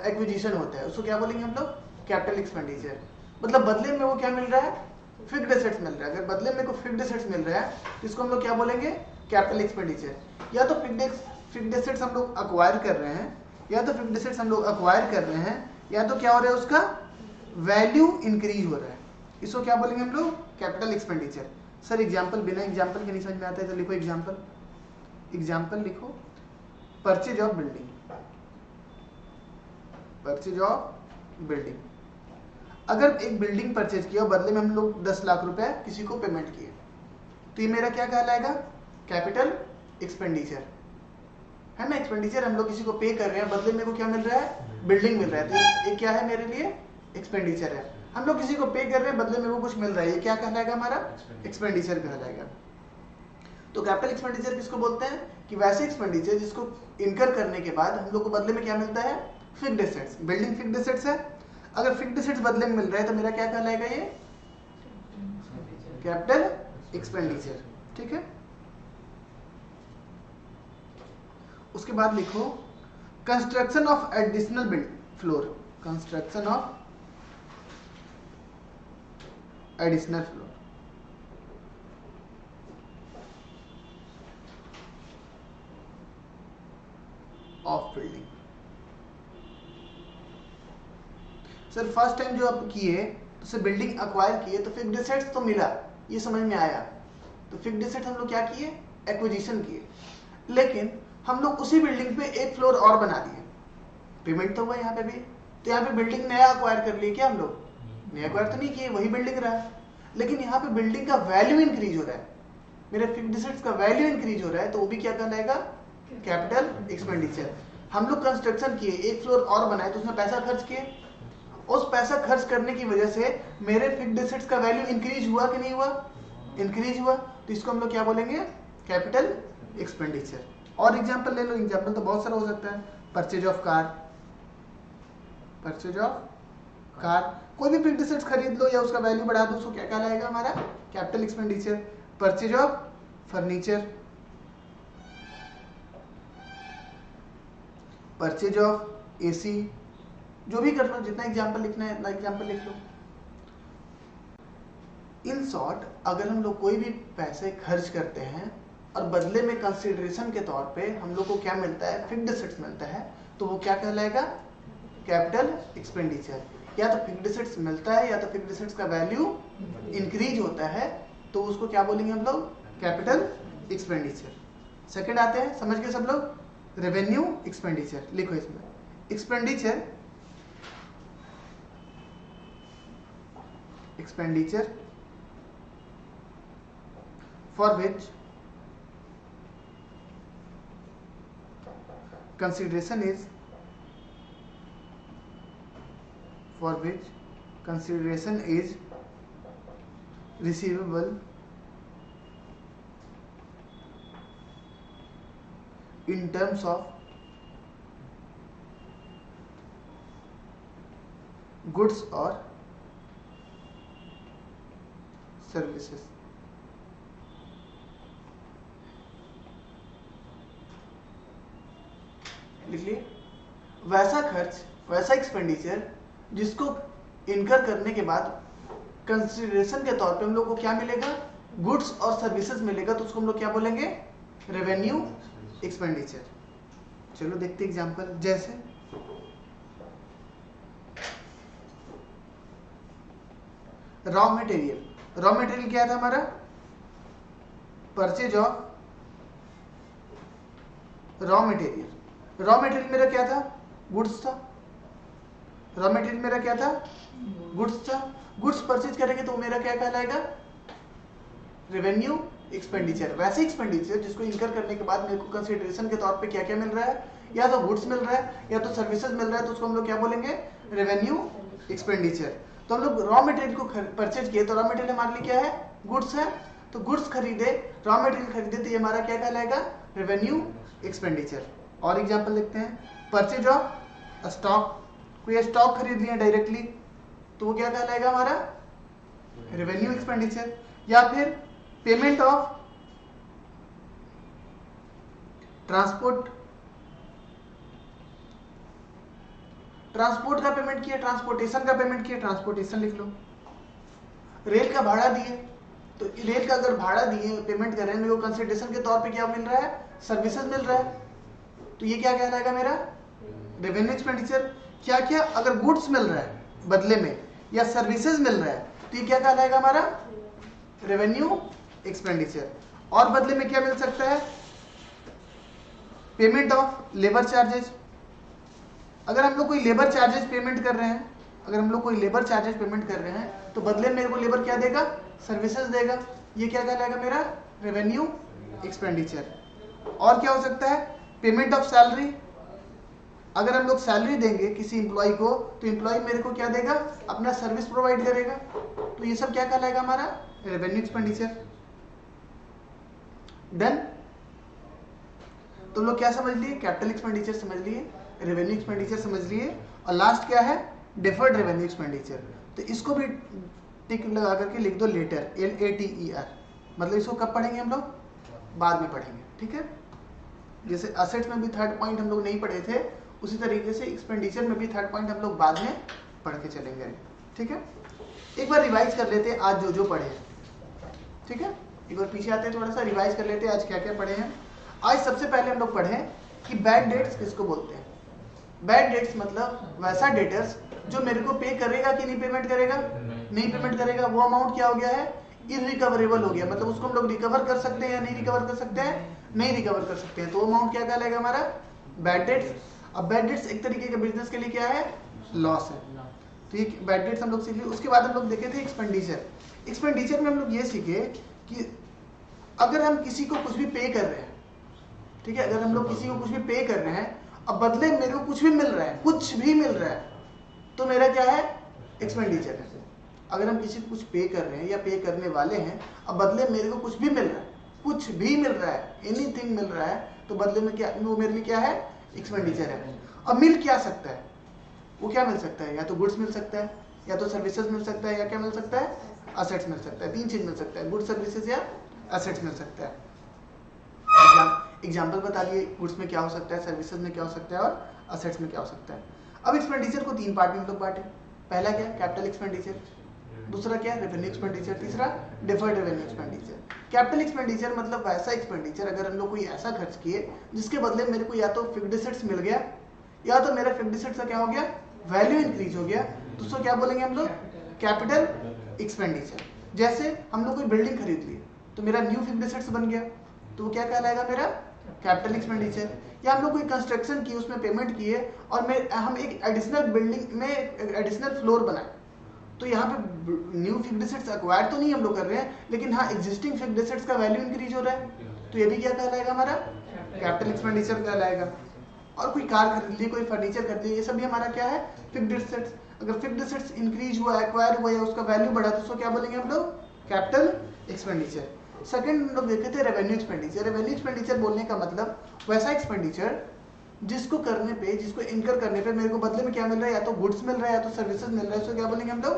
एक्विजिशन होता है, उसको क्या बोलेंगे हम लोग कैपिटल एक्सपेंडिचर। मतलब बदले में वो क्या मिल रहा है फिक्स्ड एसेट्स मिल रहा है। अगर बदले में को फिक्स्ड एसेट्स मिल रहा है तो इसको हम लोग क्या बोलेंगे कैपिटल एक्सपेंडिचर। या तो फिक्स्ड एसेट्स हम लोग अक्वायर कर रहे हैं, या तो फिक्स्ड एसेट्स हम लोग अक्वायर कर रहे हैं, या तो क्या हो रहा है उसका वैल्यू इंक्रीज हो रहा है, इसको क्या बोलेंगे हम लोग कैपिटल एक्सपेंडिचर। सर एग्जाम्पल, बिना एग्जाम्पल के नहीं समझ में आता है तो लिखो एग्जाम्पल। एग्जाम्पल लिखो purchase of building, purchase of building. अगर एक बिल्डिंग परचेज किया और बदले में हम लोग 10 लाख रुपए किसी को पेमेंट किए तो ये मेरा क्या कहलाएगा कैपिटल एक्सपेंडिचर, है ना। एक्सपेंडिचर हम लोग किसी को पे कर रहे हैं, बदले में को क्या मिल रहा है बिल्डिंग मिल रहा है, तो ये क्या है मेरे लिए एक्सपेंडिचर है। हम लोग किसी को पे कर रहे हैं, बदले में वो कुछ मिल रहा है, ये क्या कहलाएगा हमारा एक्सपेंडिचर कहलाएगा। तो कैपिटल एक्सपेंडिचर किसको बोलते हैं कि वैसे एक्सपेंडिचर जिसको इनकर करने के बाद हम लोग को बदले में क्या मिलता है fixed assets. Building fixed assets है, अगर फिक्स्ड एसेट्स बदले में मिल रहा है तो मेरा क्या कहलाएगा ये कैपिटल एक्सपेंडिचर। ठीक है, उसके बाद लिखो construction of additional floor, construction of additional floor. Of building. Sir first time जो आप किए तो सर बिल्डिंग अक्वायर किए तो फिक्स्ड एसेट्स तो मिला, ये समझ में आया, तो फिक्स्ड एसेट हम लोग क्या किए एक्विजिशन किए, लेकिन हम लोग उसी बिल्डिंग पे एक फ्लोर और बना दिए, पेमेंट तो हुआ यहाँ पे भी, तो यहाँ पे बिल्डिंग नया अक्वायर कर लिए क्या हम लोग, नया अक्वायर तो नहीं किए, वही बिल्डिंग रहा, लेकिन यहाँ पे बिल्डिंग का वैल्यू इंक्रीज हो रहा है, मेरे फिक्स्ड एसेट्स का वैल्यू इंक्रीज हो रहा है, तो वो भी क्या कहलाएगा कैपिटल एक्सपेंडिचर। हम लोग कंस्ट्रक्शन किए, एक फ्लोर और बनाए तो उसमें पैसा खर्च किए, उस पैसा खर्च करने की वजह से मेरे फिक्स्ड एसेट्स का वैल्यू इंक्रीज हुआ कि नहीं हुआ, इंक्रीज हुआ, तो इसको हम लोग क्या बोलेंगे कैपिटल एक्सपेंडिचर। और एग्जांपल ले लो, एग्जांपल तो बहुत सारा हो सकता है, purchase of car, purchase of car, कोई भी फिक्स्ड एसेट्स खरीद लो या उसका वैल्यू बढ़ा दो, उसको क्या कहलाएगा हमारा capital expenditure. Purchase of furniture, purchase of AC, जो भी कर लो, जितना एग्जांपल लिखना है इतना एग्जांपल लिख लो। इन शॉर्ट अगर हम लोग कोई भी पैसे खर्च करते हैं और बदले में कंसिडरेशन के तौर पे हम लोग को क्या मिलता है फिक्स्ड एसेट्स मिलता है, तो वो क्या कहलाएगा कैपिटल एक्सपेंडिचर। या तो फिक्स्ड एसेट्स मिलता है या तो फिक्स्ड एसेट्स का वैल्यू इंक्रीज होता है, तो उसको क्या बोलेंगे हम लोग कैपिटल एक्सपेंडिचर। सेकंड आते हैं, समझ गए सब लोग, रेवेन्यू एक्सपेंडिचर। लिखो इसमें expenditure expenditure for which consideration is receivable in terms of goods or services। लिख लिए, वैसा खर्च, वैसा एक्सपेंडिचर जिसको इनकर करने के बाद कंसिडरेशन के तौर पे हम लोग को क्या मिलेगा, गुड्स और सर्विसेज मिलेगा, तो उसको हम लोग क्या बोलेंगे, रेवेन्यू एक्सपेंडिचर। चलो देखते एग्जांपल, जैसे रॉ मटेरियल। रॉ मटेरियल क्या था हमारा, purchase of raw material. Raw material मेरा क्या था, गुड्स था। रॉ मटेरियल मेरा क्या था, गुड्स था। गुड्स परचेज करेंगे तो मेरा क्या कहलाएगा, रेवेन्यू एक्सपेंडिचर। वैसे एक्सपेंडिचर जिसको इनकर करने के बाद मेरे को कंसिडरेशन के तौर पे क्या क्या मिल रहा है, या तो गुड्स मिल रहा है या तो सर्विसेज मिल रहा है, तो उसको हम लोग क्या बोलेंगे, रेवेन्यू एक्सपेंडिचर। तो हम लोग रॉ मटेरियल को परचेज किए, तो रॉ मटेरियल हमारे लिए क्या है, गुड्स है। तो गुड्स खरीदे, रॉ मटेरियल खरीदे, तो ये हमारा क्या कहलाएगा, रेवेन्यू एक्सपेंडिचर। और एग्जांपल देखते हैं, परचेज ऑफ स्टॉक। कोई स्टॉक खरीद लिया डायरेक्टली, तो वो क्या कहलाएगा हमारा, रेवेन्यू एक्सपेंडिचर। या फिर पेमेंट ऑफ ट्रांसपोर्ट, ट्रांसपोर्ट का पेमेंट किया, ट्रांसपोर्टेशन का पेमेंट किया, ट्रांसपोर्टेशन लिख लो। रेल का भाड़ा दिए, तो रेल का अगर भाड़ा दिए, पेमेंट कर रहे हैं, मेरे को कंसिडरेशन के तौर पे क्या मिल रहा है, सर्विसेज मिल रहा है, तो ये क्या कहलाएगा मेरा, रेवेन्यू एक्सपेंडिचर। क्या क्या, अगर गुड्स मिल रहा है बदले में या सर्विसेज मिल रहा है, तो ये क्या कहलाएगा हमारा, रेवेन्यू एक्सपेंडिचर। और बदले में क्या मिल सकता है, पेमेंट ऑफ लेबर चार्जेस। अगर हम लोग कोई लेबर चार्जेस पेमेंट कर रहे हैं, अगर हम लोग कोई लेबर चार्जेस पेमेंट कर रहे हैं, तो बदले में मेरे को लेबर क्या देगा, सर्विसेज देगा, ये क्या कहलाएगा मेरा, रेवेन्यू एक्सपेंडिचर। और क्या हो सकता है, पेमेंट ऑफ सैलरी। अगर हम लोग सैलरी देंगे किसी एम्प्लॉय को, तो एम्प्लॉय मेरे को क्या देगा, अपना सर्विस प्रोवाइड करेगा, तो ये सब क्या कहलाएगा हमारा, रेवेन्यू एक्सपेंडिचर। डन। तो लोग क्या समझ लिए, कैपिटल एक्सपेंडिचर समझ लिए, रेवेन्यू एक्सपेंडिचर समझ लिए, और लास्ट क्या है, डिफर्ड रेवेन्यू एक्सपेंडिचर। तो इसको भी टिक लगा करके लिख दो, लेटर, LATER। मतलब इसको कब पढ़ेंगे हम लोग, बाद में पढ़ेंगे, ठीक है। जैसे असेट्स में भी थर्ड पॉइंट हम लोग नहीं पढ़े थे, उसी तरीके से एक्सपेंडिचर में भी थर्ड पॉइंट हम लोग बाद में पढ़ के चलेंगे, ठीक है। एक बार रिवाइज कर लेते हैं आज जो पढ़े हैं, ठीक है। एक बार पीछे आते हैं, थोड़ा सा रिवाइज कर लेते हैं आज क्या क्या पढ़े हैं। आज सबसे पहले हम लोग पढ़े कि बैड डेट्स किसको बोलते हैं। बैड डेट्स मतलब वैसा डेटर्स जो मेरे को पे करेगा कि नहीं पेमेंट करेगा, नहीं पेमेंट करेगा, वो अमाउंट क्या हो गया है, इनरिकवरेबल हो गया। मतलब उसको हम लोग रिकवर कर सकते हैं या नहीं रिकवर कर सकते हैं, नहीं रिकवर कर सकते हैं, तो वो अमाउंट क्या कहलाएगा हमारा, बैड डेट्स। अब बैड डेट्स एक तरीके के बिजनेस के लिए क्या है, लॉस है, तो ये बैड डेट्स हम लोग सीख लिए। उसके बाद हम लोग देखे थे एक्सपेंडिचर। एक्सपेंडिचर में हम लोग ये सीखे कि अगर हम किसी को कुछ भी पे कर रहे हैं, ठीक है, अगर हम लोग किसी को कुछ भी पे कर रहे हैं, अब बदले मेरे को कुछ भी मिल रहा है, कुछ भी मिल रहा है, तो मेरा क्या है, एक्सपेंडिचर है। अगर हम किसी को कुछ पे कर रहे हैं या पे करने वाले हैं, अब बदले मेरे को कुछ भी मिल रहा है, कुछ भी मिल रहा है, एनीथिंग मिल रहा है, तो बदले में क्या, वो मेरे लिए क्या है, एक्सपेंडिचर है। अब मिल क्या सकता है, वो क्या मिल सकता है, या तो गुड्स मिल सकता है, या तो सर्विसेज मिल सकता है, या क्या मिल सकता है, असेट्स मिल सकता है। तीन चीज मिल सकता है, गुड्स, सर्विसेज या असेट्स मिल सकता है। एग्जाम्पल बता दिए, गुड्स में क्या हो सकता है, सर्विसेज में क्या हो सकता है, और असेट्स में क्या हो सकता है। अब एक्सपेंडिचर को तीन पार्ट में हम लोग बांटे। पहला क्या, कैपिटल एक्सपेंडिचर, दूसरा क्या, रेवेन्यू एक्सपेंडिचर, तीसरा deferred revenue expenditure. Capital expenditure मतलब वैसा एक्सपेंडिचर अगर हम लोग कोई ऐसा खर्च किए जिसके बदले मेरे को या तो फिक्स्ड एसेट्स मिल गया, या तो मेरा फिक्स्ड एसेट्स का क्या हो गया, वैल्यू इंक्रीज हो गया, तो उसको क्या बोलेंगे हम लोग, कैपिटल एक्सपेंडिचर। जैसे हम लोग कोई बिल्डिंग खरीद ली, तो मेरा न्यू फिक्स्ड एसेट्स बन गया, तो वो क्या कहलाएगा मेरा, कैपिटल एक्सपेंडिचर। या हम लोग कोई कंस्ट्रक्शन की, उसमें पेमेंट किए, और हम एक एडिशनल बिल्डिंग में एडिशनल फ्लोर बनाए, तो यहाँ पे न्यू फिक्स्ड एसेट्स एक्वायर तो नहीं हम लोग कर रहे हैं, लेकिन हाँ एग्जिस्टिंग फिक्स्ड एसेट्स का वैल्यू इंक्रीज हो रहा है, तो ये भी क्या कहलाएगा हमारा कैपिटल एक्सपेंडिचर कहलाएगा। और कोई कार खरीद ली, कोई फर्नीचर खरीद ली, ये सब भी हमारा क्या है फिक्स्ड एसेट्स। अगर फिक्स्ड एसेट्स इंक्रीज हुआ, एक्वायर हुआ या उसका वैल्यू बढ़ा तो उसको क्या बोलेंगे हम लोग कैपिटल एक्सपेंडिचर। सेकंड हम लोग देखे थे रेवेन्यू एक्सपेंडिचर। रेवेन्यू एक्सपेंडिचर बोलने का मतलब वैसा एक्सपेंडिचर जिसको करने पे, जिसको इनकर करने पे मेरे को बदले में क्या मिल रहा है, या तो गुड्स मिल रहा है या तो सर्विसेज मिल रहा है, उसको क्या बोलेंगे हम लोग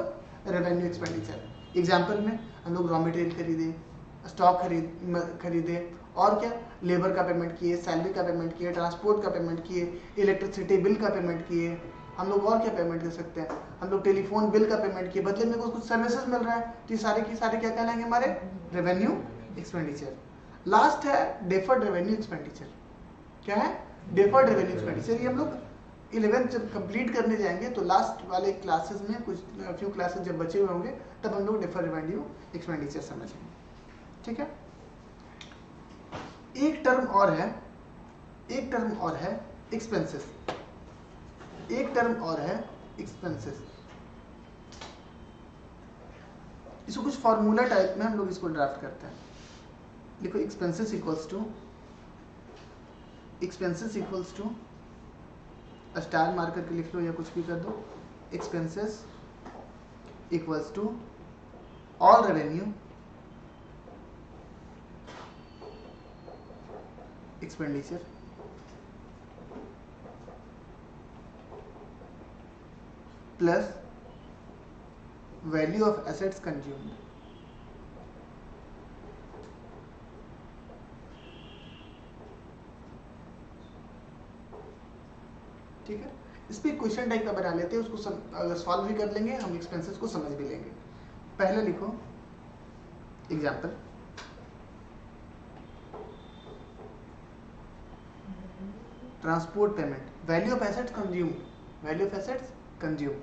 रेवेन्यू एक्सपेंडिचर। एग्जाम्पल में हम लोग रॉ मटेरियल खरीदे, स्टॉक खरीदे और क्या लेबर का पेमेंट किए, सैलरी का पेमेंट किए, ट्रांसपोर्ट का पेमेंट किए, इलेक्ट्रिसिटी बिल का पेमेंट किए, हम लोग और क्या पेमेंट कर सकते हैं, हम लोग टेलीफोन बिल का पेमेंट किए, बदले में कुछ सर्विसेज मिल रहा है, तो ये सारे की सारे क्या कहलाएंगे हमारे रेवेन्यू एक्सपेंडिचर। लास्ट है डेफर्ड रेवेन्यू एक्सपेंडिचर। क्या है डेफर्ड रेवेन्यू एक्सपेंडिचर। ये हम लोग 11th जब कंप्लीट करने जाएंगे तो लास्ट वाले क्लासेस में कुछ फ्यू क्लासेस जब बचे हुए होंगे तब हम लोग डेफर्ड रेवेन्यू एक्सपेंडिचर समझेंगे। ठीक है, एक टर्म और है एक्सपेंसेस। एक टर्म और है एक्सपेंसेस। इसको कुछ फॉर्मूला टाइप में हम लोग इसको ड्राफ्ट करते हैं। लिखो एक्सपेंसेस इक्वल्स टू स्टार मार करके लिख लो या कुछ भी कर दो। Expenses equals to all revenue expenditure plus value of assets consumed. ठीक है, इस पे क्वेश्चन टाइप का बना लेते हैं, उसको अगर सॉल्व भी कर लेंगे हम एक्सपेंसेस को समझ भी लेंगे। पहले लिखो example, transport payment, value of assets consume,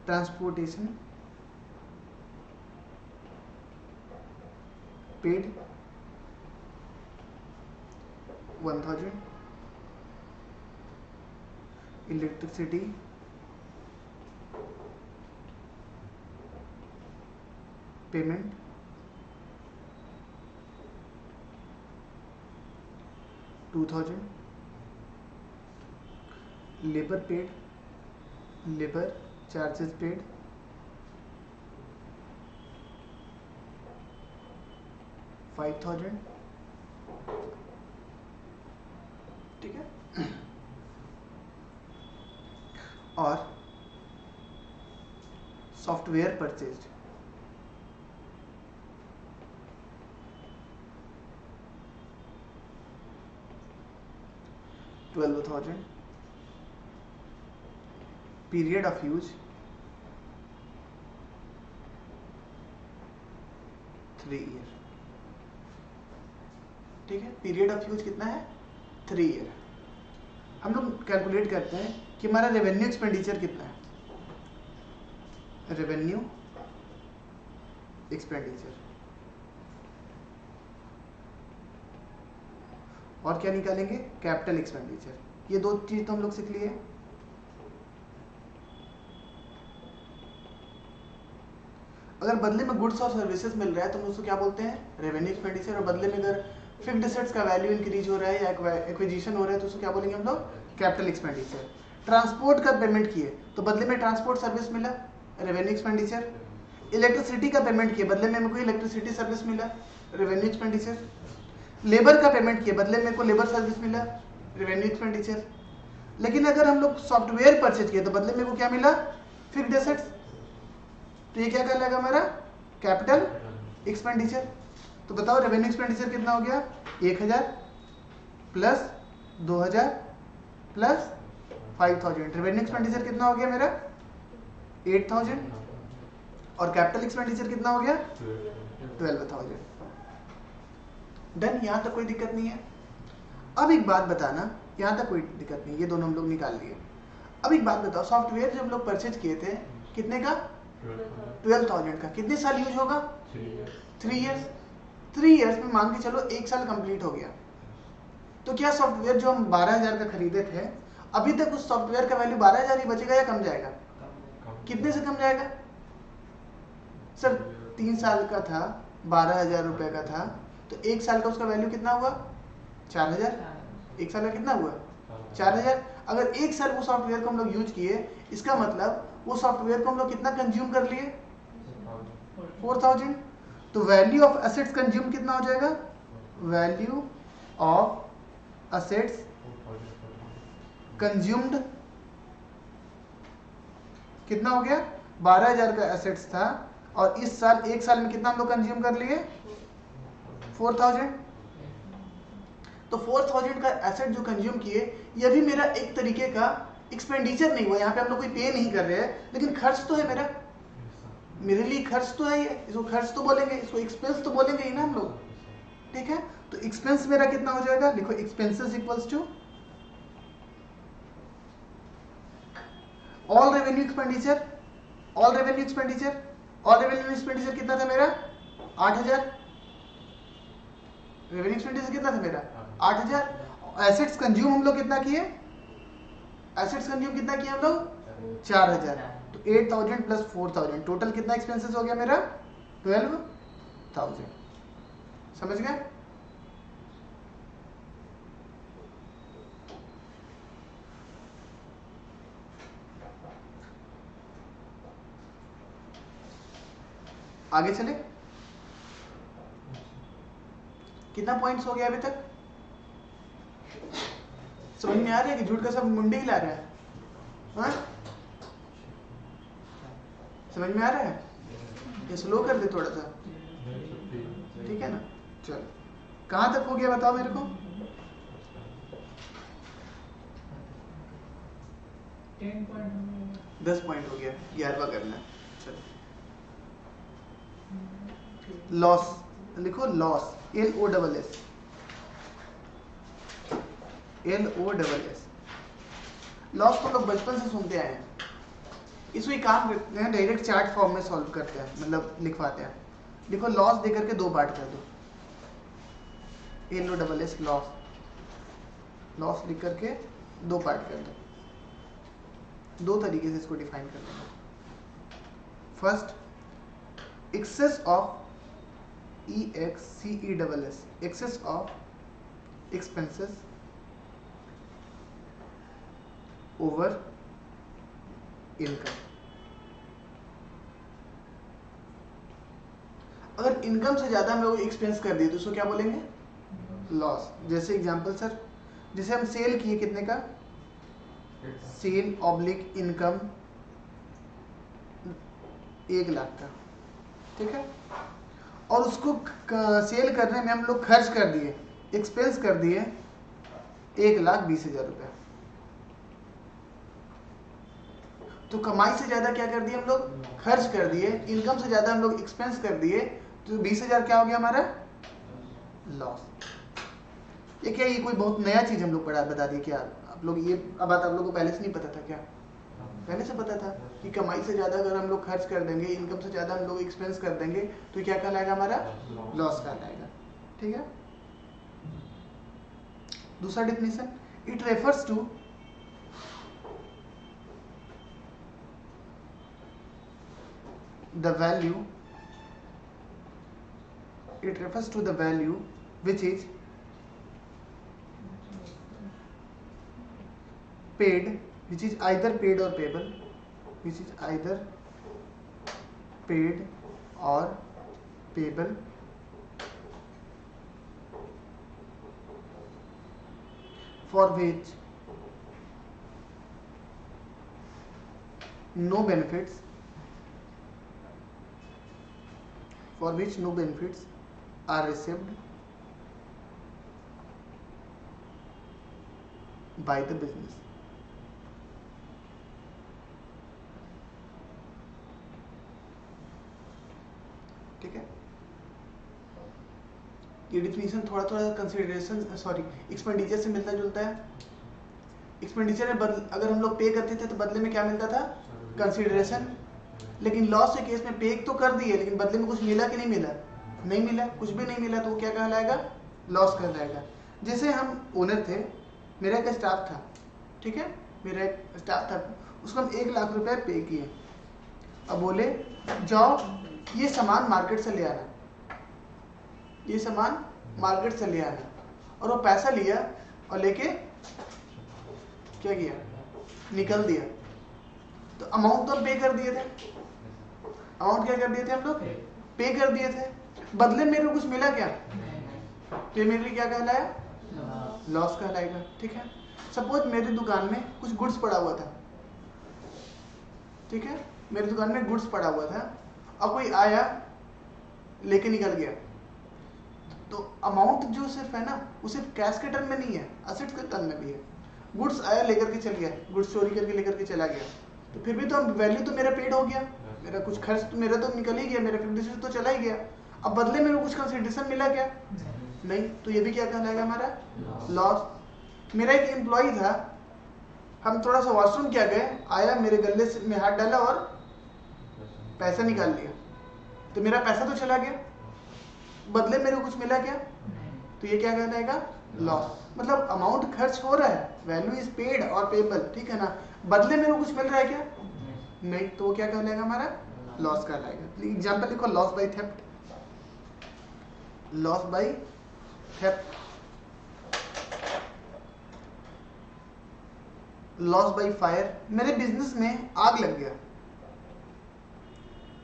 transportation paid 1000, electricity payment 2000, labour charges paid 5000। ठीक है, और software purchased 12,000, period of use 3 year. ठीक है, पीरियड ऑफ यूज कितना है 3 ईयर। हम लोग कैलकुलेट करते हैं कि हमारा रेवेन्यू एक्सपेंडिचर कितना है। रेवेन्यू एक्सपेंडिचर और क्या निकालेंगे कैपिटल एक्सपेंडिचर। ये दो चीज तो हम लोग सीख लिए। अगर बदले में गुड्स और सर्विसेज मिल रहा है तो हम उसको क्या बोलते हैं रेवेन्यू एक्सपेंडिचर। और बदले में अगर फिक्स्ड एसेट्स का वैल्यू इंक्रीज हो रहा है या एक्विजिशन हो रहा है तो उसको क्या बोलेंगे हम लोग कैपिटल एक्सपेंडिचर। ट्रांसपोर्ट का पेमेंट किए तो बदले में ट्रांसपोर्ट सर्विस मिला रेवेन्यू एक्सपेंडिचर। इलेक्ट्रिसिटी का पेमेंट किए बदले में मेरे को इलेक्ट्रिसिटी सर्विस मिला रेवेन्यू एक्सपेंडिचर। लेबर का पेमेंट किए बदले में मेरे को लेबर सर्विस मिला रेवेन्यू एक्सपेंडिचर। लेकिन अगर हम लोग सॉफ्टवेयर परचेज किए तो बदले में को क्या मिला फिक्स्ड एसेट्स, तो ये क्या कहलाएगा हमारा कैपिटल एक्सपेंडिचर। तो बताओ रेवेन्यू एक्सपेंडिचर कितना हो गया 1000 प्लस 2000 प्लस 5000। रेवेन्यू एक्सपेंडिचर कितना हो गया मेरा 8000 और कैपिटल एक्सपेंडिचर कितना हो गया 12,000। डन, यहां तक कोई दिक्कत नहीं है। अब एक बात बताना, यहां तक कोई दिक्कत नहीं, ये दोनों हम लोग निकाल लिए। अब एक बात बताओ, सॉफ्टवेयर जो हम लोग परचेज किए थे कितने का 12,000 का, कितने साल यूज होगा 3 इयर्स। 3 इयर्स में मान के चलो 1 साल कंप्लीट हो गया, तो क्या सॉफ्टवेयर जो हम 12,000 का खरीदे थे अभी तक उस सॉफ्टवेयर का वैल्यू 12,000 ही बचेगा या कम जाएगा? कितने से कम जाएगा सर 3 साल का था, 12,000 रुपये का था, तो 1 साल का उसका वैल्यू कितना हुआ? 4,000। 1 साल का कितना हुआ? 4,000। अगर 1 साल वो सॉफ्टवेयर को हम लोग यूज किए, इसका मतलब वो सॉफ्टवेयर को हम लोग कितना कंज्यूम कर लिए? 4,000। तो वैल्यू ऑफ एसेट्स कंज्यूम कितना हो जाएगा? वैल्यू ऑफ एसेट्स कंज्यूम्ड कितना हो गया? 12,000 का एसेट्स था और इस साल 1 साल में कितना हम लोग कंज्यूम कर लिए? 4,000। तो 4,000 का एसेट जो कंज्यूम किए, यह भी मेरा एक तरीके का एक्सपेंडिचर नहीं हुआ। यहाँ पे हम लोग कोई पे नहीं कर रहे हैं, लेकिन खर्च तो है मेरा, मेरे लिए खर्च तो है ये, इसको खर्च तो बोलेंगे, इसको एक्सपेंस तो बोलेंगे ही ना हम लोग, ठीक है। तो एक्सपेंस मेरा कितना हो जाएगा? लिखो expenses equals to all revenue expenditure. All revenue expenditure, all revenue expenditure कितना था मेरा? 8,000। रेवेन्यू एक्सपेंडिचर कितना था मेरा? 8,000। एसेट्स कंज्यूम हम लोग कितना किए? एसेट्स कंज्यूम कितना किए हम लोग? 4,000। तो 8,000 प्लस 4,000 टोटल कितना एक्सपेंसेस हो गया मेरा? 12,000। समझ गए? आगे चले। कितना पॉइंट्स हो गया अभी तक? समझ में आ रहा है कि झूठ का सब मुंडे ही ला रहा है? हाँ? समझ में आ रहा है? ये स्लो कर दे थोड़ा सा, ठीक है ना? चलो, कहां तक हो गया बताओ मेरे को? 10 पॉइंट हो गया, 11वां करना है। चलो, लॉस लिखो। Loss LOSS, LOSS। लॉस तो लोग बचपन से सुनते आए हैं। इसको एक काम करते हैं, डायरेक्ट चार्ट फॉर्म में सॉल्व करते हैं, मतलब लिखवाते हैं। लिखो लॉस दे करके 2 पार्ट कर दो। LOSS लॉस, लॉस लिख करके 2 पार्ट कर दो। 2 तरीके से इसको डिफाइन कर देंगे। First, excess of EXCESS, excess of expenses over income. अगर इनकम से ज्यादा हम लोग एक्सपेंस कर दिए तो उसको क्या बोलेंगे? लॉस। जैसे एग्जांपल सर, जैसे हम सेल किए कितने का? सेल ऑब्लिक इनकम 1 लाख का, ठीक है। और उसको सेल करने में हम लोग खर्च कर दिए, एक्सपेंस कर दिए 1,20,000 रुपये। तो कमाई से ज्यादा क्या कर दिए हम लोग? खर्च कर दिए। इनकम से ज्यादा हम लोग एक्सपेंस कर दिए, तो 20,000 क्या हो गया हमारा? लॉस। ये क्या, ये कोई बहुत नया चीज हम लोग बता दिए क्या आप लोग? ये अब बात आप लोगों को पहले से नहीं पता था क्या? पहले से पता था कि कमाई से ज्यादा अगर हम लोग खर्च कर देंगे, इनकम से ज्यादा हम लोग एक्सपेंस कर देंगे, तो क्या कहलाएगा हमारा? लॉस कहलाएगा, ठीक है। दूसरा definition, it refers to the value, it refers to the value which is paid, which is either paid or payable, which is either paid or payable for which no benefits, for which no benefits are received by the business। ठीक है, ये definition थोड़ा थोड़ा consideration expenditure से मिलता जुलता है। Expenditure में अगर हम लोग पे करते थे तो बदले में क्या मिलता था? कंसिडरेशन। लेकिन लॉस के केस में पे तो कर दिए, लेकिन बदले में कुछ मिला कि नहीं मिला? नहीं मिला, कुछ भी नहीं मिला, तो वो क्या कहलाएगा? लॉस कहलाएगा। जैसे हम ओनर थे, मेरा एक स्टाफ था, ठीक है, मेरा एक स्टाफ था, उसको हम 1 लाख रुपए पे किए। अब बोले जाओ ये सामान मार्केट से ले आना, ये सामान मार्केट से ले आना, और वो पैसा लिया और लेके क्या किया, निकल दिया। तो अमाउंट तो हम पे कर दिए थे, अमाउंट क्या कर दिए थे हम लोग, पे कर दिए थे। बदले मेरे को कुछ मिला क्या, तो ये मेरे लिए क्या कहलाया, लॉस कहलाएगा। ठीक है, सपोज मेरी दुकान में कुछ गुड्स पड़ा हुआ था, ठीक है, मेरी दुकान में गुड्स पड़ा हुआ था और कोई आया लेके निकल गया, तो अमाउंट जो सिर्फ है ना वो सिर्फ कैश के टर्म में नहीं है, असेट्स के टर्म में भी है। गुड्स आया लेकर के चल गया, गुड्स चोरी करके लेकर के चला गया, तो फिर भी तो वैल्यू तो मेरा पेड हो गया, मेरा कुछ खर्च तो मेरा तो निकल ही गया, मेरा कंसिडरेशन तो चला ही गया। अब बदले में कुछ कंसिडरेशन मिला क्या, नहीं, तो ये भी क्या कहलाएगा हमारा लॉस। मेरा एक एम्प्लॉय था, हम थोड़ा सा वॉशरूम क्या गए, आया मेरे गले में हाथ डाला और पैसा निकाल लिया, तो मेरा पैसा तो चला गया, बदले मेरे को कुछ मिला क्या, तो ये क्या कहलाएगा लॉस। मतलब अमाउंट खर्च हो रहा है, वैल्यू इज पेड और पेबल, ठीक है ना, बदले मेरे को कुछ मिल रहा है क्या, नहीं, तो वो क्या कहलाएगा हमारा लॉस कहलाएगा। एग्जांपल लिखो, loss by theft, loss by theft, loss by fire. मेरे बिजनेस में आग लग गया,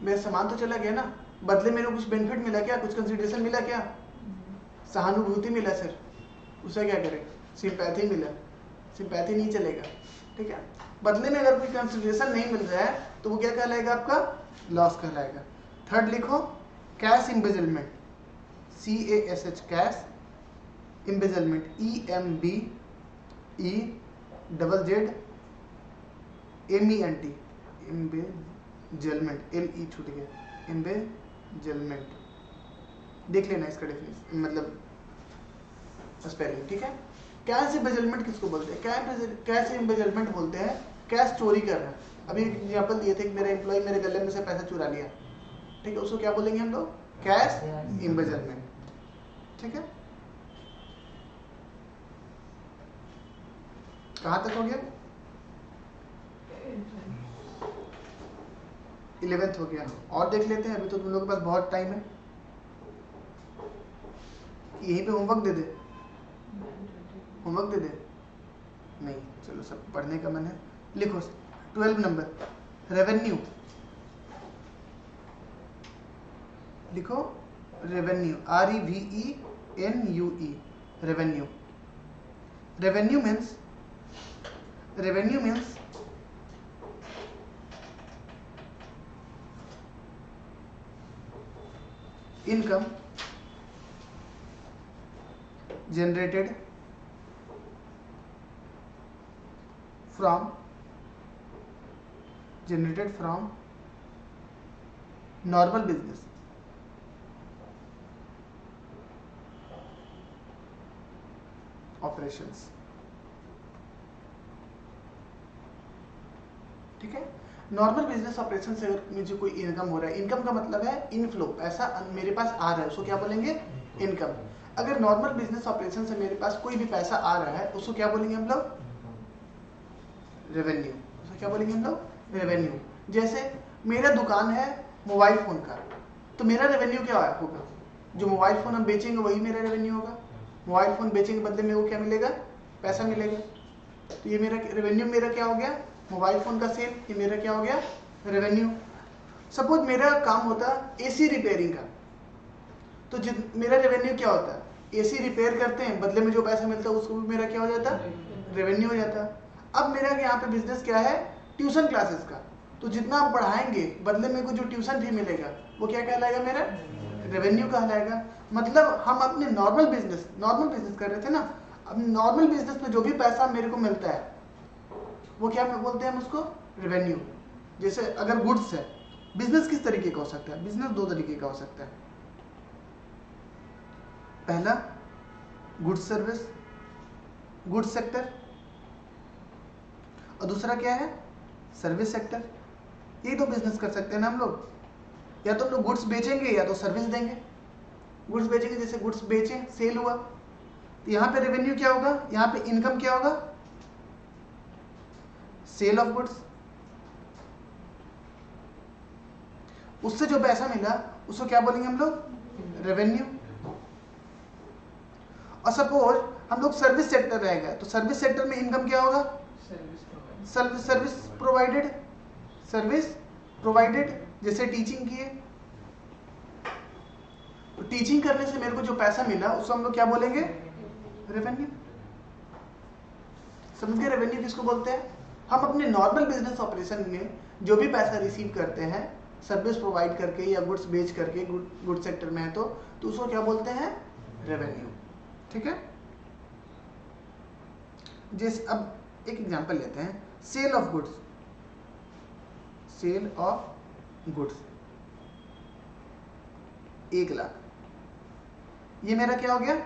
मेरा सामान तो चला गया ना, बदले मेरे को कुछ बेनिफिट मिला क्या, कुछ कंसिडरेशन मिला क्या, सहानुभूति मिला सर, उसे क्या करें, सिंपैथी मिला, सिंपैथी नहीं चलेगा। ठीक है, बदले में अगर कोई कंसिडरेशन नहीं मिल रहा है तो वो क्या कहलाएगा, आपका लॉस कहलाएगा। थर्ड लिखो, cash embezzlement, CASH, cash embezzlement, EMBEZZEMENT, embezzlement, LE छूट गया, इम्बेजलमेंट, देख लेना इसका डेफिनेशन, मतलब स्पेलिंग। ठीक है, कैश इम्बेजलमेंट किसको बोलते हैं, कैश इम्बेजलमेंट बोलते हैं कैश चोरी करना। अभी एग्जांपल दिए थे कि मेरा एम्प्लॉय मेरे गले में से पैसा चुरा लिया, ठीक है, उसको क्या बोलेंगे हम लोग, कैश इम्बेजलमेंट। ठीक है, कहाँ तक हो गया, 11th हो गया। और देख लेते हैं, अभी तो तुम लोगों के पास बहुत टाइम है, यहीं पे होमवर्क दे दे, होमवर्क दे दे, नहीं, चलो सब पढ़ने का मन है। लिखो 12 नंबर, रेवेन्यू, लिखो revenue, REVENUE, revenue. Revenue means, revenue means income generated from normal business operations। ठीक है, नॉर्मल बिजनेस ऑपरेशन से अगर मुझे कोई इनकम हो रहा है, इनकम का मतलब है इनफ्लो, पैसा मेरे पास आ रहा है, उसको क्या बोलेंगे, इनकम। अगर नॉर्मल बिजनेस ऑपरेशन से मेरे पास कोई भी पैसा आ रहा है, उसको क्या बोलेंगे हम लोग, रेवेन्यू। उसको क्या बोलेंगे हम लोग, रेवेन्यू। जैसे मेरा दुकान है मोबाइल फोन का, तो मेरा रेवेन्यू क्या होगा, जो मोबाइल फोन हम बेचेंगे वही मेरा रेवेन्यू होगा। मोबाइल फोन बेचेंगे बदले मेरे को क्या मिलेगा, पैसा मिलेगा। तो ये मेरा रेवेन्यू, मेरा क्या हो गया, मोबाइल फोन का सेल, ये मेरा क्या हो गया, रेवेन्यू। सपोज मेरा काम होता एसी रिपेयरिंग का, तो मेरा रेवेन्यू क्या होता है, एसी रिपेयर करते हैं, बदले में जो पैसा मिलता है उसको भी मेरा क्या हो जाता, रेवेन्यू हो जाता। अब मेरा यहाँ पे बिजनेस क्या है, ट्यूशन क्लासेस का, तो जितना हम पढ़ाएंगे बदले में को जो ट्यूशन फी मिलेगा वो क्या कहलाएगा, मेरा रेवेन्यू कहलाएगा। मतलब हम अपने नॉर्मल बिजनेस कर रहे थे ना, अब नॉर्मल बिजनेस में जो भी पैसा मेरे को मिलता है वो क्या बोलते हैं हम उसको, रेवेन्यू। जैसे अगर गुड्स है, बिजनेस किस तरीके का हो सकता है, बिजनेस दो तरीके का हो सकता है। पहला गुड्स सर्विस, गुड्स सेक्टर, और दूसरा क्या है, सर्विस सेक्टर। ये तो बिजनेस कर सकते हैं ना हम लोग, या तो हम लोग गुड्स बेचेंगे या तो सर्विस देंगे। गुड्स बेचेंगे, जैसे गुड्स बेचे, सेल हुआ, तो यहाँ पे रेवेन्यू क्या होगा, यहाँ पे इनकम क्या होगा, सेल ऑफ गुड्स। उससे जो पैसा मिला उसको क्या बोलेंगे हम लोग? रेवेन्यू। और सपोज हम लोग सर्विस सेक्टर रहेगा तो सर्विस सेक्टर में इनकम क्या होगा? Service provided. सर्विस प्रोवाइडेड, जैसे टीचिंग की है तो टीचिंग करने से मेरे को जो पैसा मिला उसको हम लोग क्या बोलेंगे? रेवेन्यू। समझ गए रेवेन्यू किसको बोलते हैं? हम अपने नॉर्मल बिजनेस ऑपरेशन में जो भी पैसा रिसीव करते हैं सर्विस प्रोवाइड करके या गुड्स बेच करके, गुड सेक्टर में है तो उसको क्या बोलते हैं? रेवेन्यू। ठीक है। जैसे अब एक एग्जांपल लेते हैं, sale of goods. Sale of goods 1 lakh, ये मेरा क्या हो गया?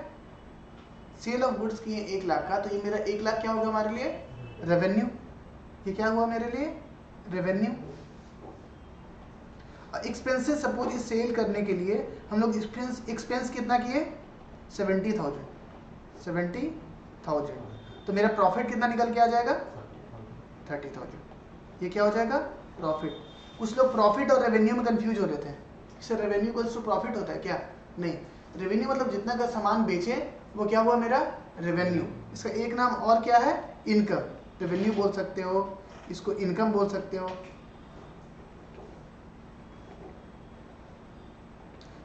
सेल ऑफ गुड्स की 1 लाख का, तो ये मेरा 1 लाख क्या होगा हमारे लिए? रेवेन्यू। ये क्या हुआ मेरे लिए? रेवेन्यू। एक्सपेंसेस, सपोज इस सेल करने के लिए हम लोग एक्सपेंस कितना किए? 70,000। तो मेरा प्रॉफिट कितना निकल के आ जाएगा? 30,000। ये क्या हो जाएगा? प्रॉफिट। कुछ लोग प्रॉफिट और रेवेन्यू में कंफ्यूज हो रहे थे। इससे रेवेन्यू को प्रॉफिट होता है क्या? नहीं, रेवेन्यू मतलब जितना का सामान बेचे वो क्या हुआ मेरा? रेवेन्यू। इसका एक नाम और क्या है? इनकम। रेवेन्यू बोल सकते हो, इसको इनकम बोल सकते हो।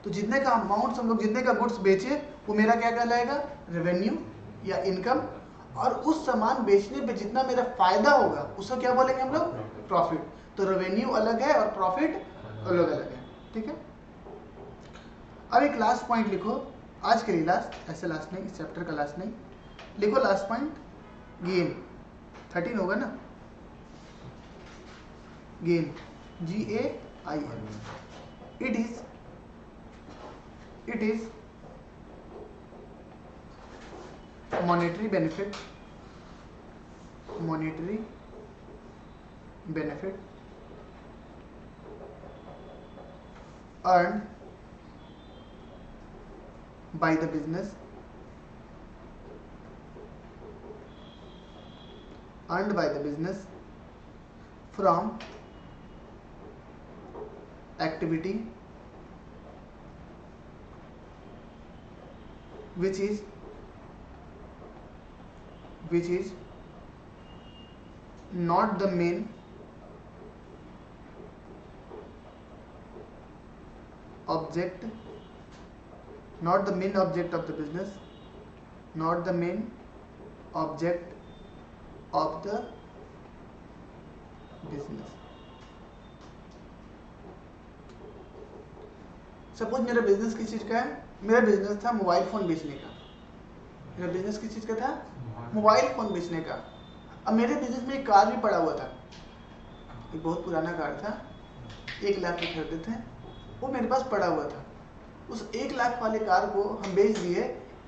तो जितने का अमाउंट हम लोग जितने का गुड्स बेचे वो मेरा क्या कहलाएगा? रेवेन्यू या इनकम। और उस सामान बेचने पे जितना मेरा फायदा होगा उसको क्या बोलेंगे हम लोग? प्रॉफिट। तो रेवेन्यू अलग है और प्रॉफिट अलग अलग है। ठीक है। अब एक लास्ट पॉइंट लिखो आज के लिए, लास्ट, ऐसे लास्ट नहीं, इस चैप्टर का लास्ट नहीं, लिखो लास्ट पॉइंट, गेन। 13 होगा ना? Gain, GAIN। it is monetary benefit earned by the business from activity which is not the main object of the business, not the main object of the business। Suppose मेरा business किस चीज का है? मेरा business था mobile phone बेचने का। मेरा बिजनेस किस चीज का था? मोबाइल फोन बेचने का। अब मेरे बिजनेस में एक कार भी पड़ा हुआ था, एक बहुत पुराना कार था, 1 लाख में खरीदे थे, वो मेरे पास पड़ा हुआ था। उस 1 लाख वाले कार को हम बेच दिए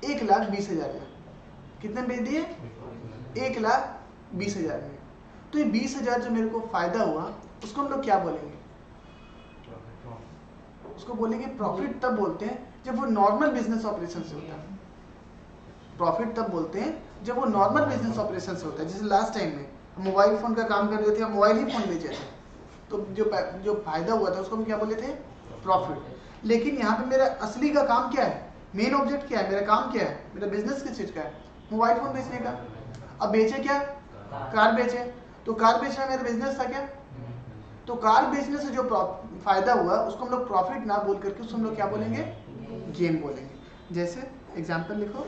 1,20,000 में। कितने बेच दिए? 1,20,000 में। तो ये 20,000 जो मेरे को फायदा हुआ उसको हम लोग क्या बोलेंगे? उसको बोलेंगे प्रॉफिट। तब बोलते हैं जब वो नॉर्मल बिजनेस ऑपरेशन से होता है। प्रॉफिट तब बोलते हैं जब वो नॉर्मल बिजनेस ऑपरेशन से होता है। जैसे लास्ट टाइम में हम मोबाइल फोन का काम कर रहे थे, हम मोबाइल ही फोन बेचे थे, तो जो फायदा हुआ था उसको हम क्या बोले थे? प्रॉफिट। लेकिन यहाँ पे मेरा असली का काम क्या है? मेन ऑब्जेक्ट क्या है? मेरा काम क्या है? मेरा बिजनेस किस चीज का है? मोबाइल फोन बेचने का। अब बेचे क्या? कार बेचे। तो कार बेचना मेरा बिजनेस था क्या? तो कार बेचने से जो फायदा हुआ उसको हम लोग प्रॉफिट ना बोल करके उसको हम लोग क्या बोलेंगे? गेन बोलेंगे। जैसे एग्जांपल लिखो,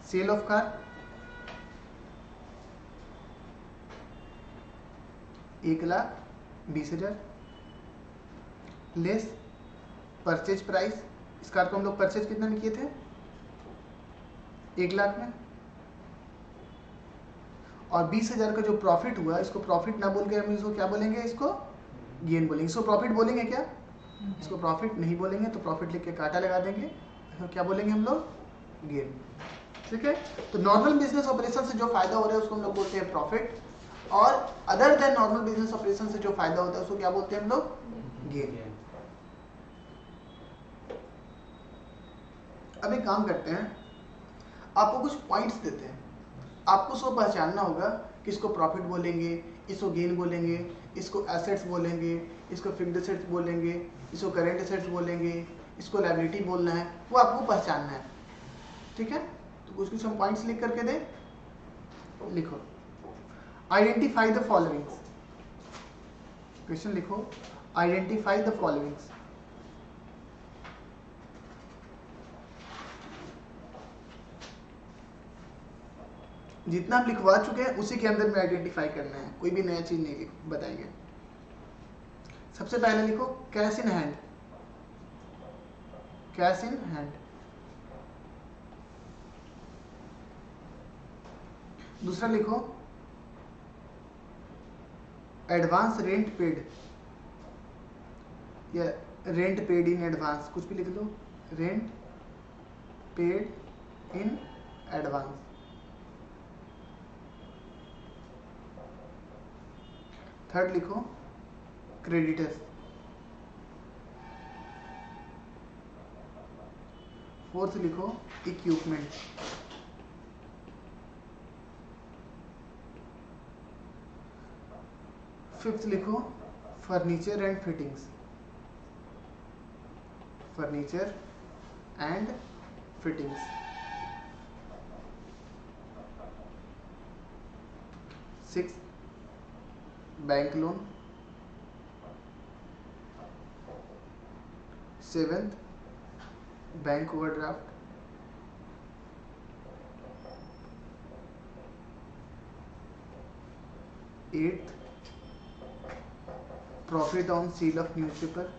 sale of car 1,20,000 less purchase price. इस कार को हम लोग परचेज कितना में किए थे? 1 लाख में। और 20,000 का जो प्रॉफिट हुआ, इसको प्रॉफिट ना बोल के हम इसको क्या बोलेंगे? इसको गेन बोलेंगे। इसको प्रॉफिट बोलेंगे क्या? इसको प्रॉफिट नहीं बोलेंगे, तो प्रॉफिट लिख के काटा लगा देंगे। तो क्या बोलेंगे हम लोग? गेन। ठीक है। तो नॉर्मल बिजनेस ऑपरेशन से जो फायदा हो रहा है उसको हम लोग बोलते हैं प्रॉफिट, और other than normal business operation से जो फायदा होता है उसको क्या बोलते हैं हम लोग? गेन। अब एक काम करते हैं, आपको कुछ पॉइंट्स देते हैं, आपको उसको पहचानना होगा कि इसको प्रॉफिट बोलेंगे, इसको गेन बोलेंगे, इसको एसेट्स बोलेंगे, इसको फिक्स्ड एसेट्स बोलेंगे, इसको करेंट एसेट्स बोलेंगे, इसको लायबिलिटी बोलना है, वो आपको पहचानना है। ठीक है, तो कुछ कुछ हम पॉइंट्स लिख करके दे। लिखो आइडेंटिफाई द फॉलोइंग्स। क्वेश्चन लिखो आइडेंटिफाई द फॉलोइंग्स। जितना आप लिखवा चुके हैं उसी के अंदर में आइडेंटिफाई करना है, कोई भी नया चीज नहीं बताएंगे। सबसे पहले लिखो cash in hand. Cash in hand. दूसरा लिखो एडवांस रेंट पेड या रेंट पेड इन एडवांस, कुछ भी लिख लो, rent paid in advance. Third लिखो क्रेडिटर्स। फोर्थ लिखो इक्विपमेंट। फिफ्थ लिखो furniture and fittings. Furniture and fittings. Six bank loan. Seventh bank overdraft. Eighth profit on sale of newspaper.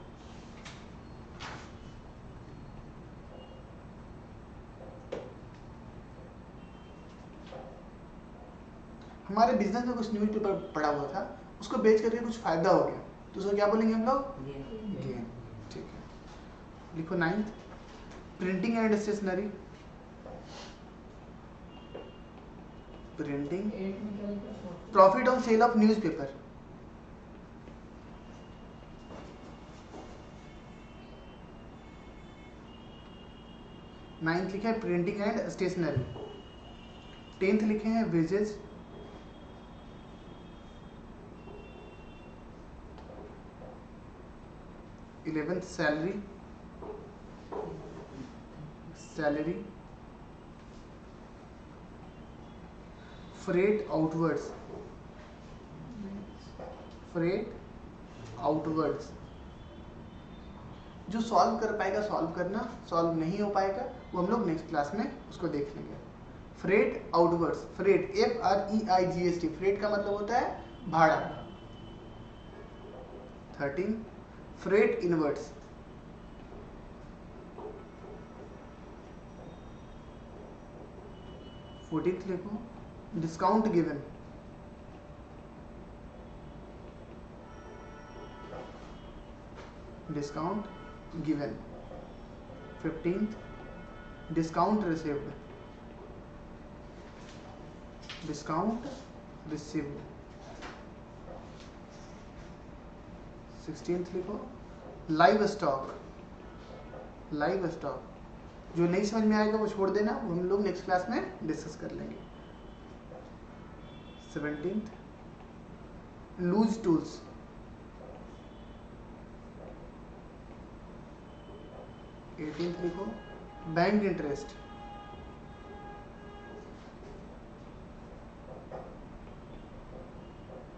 हमारे business में कुछ न्यूज़पेपर पड़ा हुआ था, उसको बेच करके कुछ फायदा हो गया, तो उसको क्या बोलेंगे हम लोग? गेन। ठीक है, लिखो ninth printing and stationery. Printing profit on sale of newspaper. Ninth लिखा है प्रिंटिंग एंड स्टेशनरी। टेंथ लिखे हैं wages. Eleventh salary. Salary. Freight outwards. Freight outwards. जो सॉल्व कर पाएगा सॉल्व करना, सॉल्व नहीं हो पाएगा वो हम लोग नेक्स्ट क्लास में उसको देख लेंगे। Freight outwards. Freight FREIGST। Freight का मतलब होता है भाड़ा। 13 फ्रेट इनवर्ड्स। 14th लिखो discount given. Discount given. 15th discount received. Discount received. 16th लिखो लाइव स्टॉक। Live stock. जो नहीं समझ में आएगा वो छोड़ देना, वो हम लोग नेक्स्ट क्लास में डिस्कस कर लेंगे। 17th loose tools. 18th लिखो बैंक इंटरेस्ट।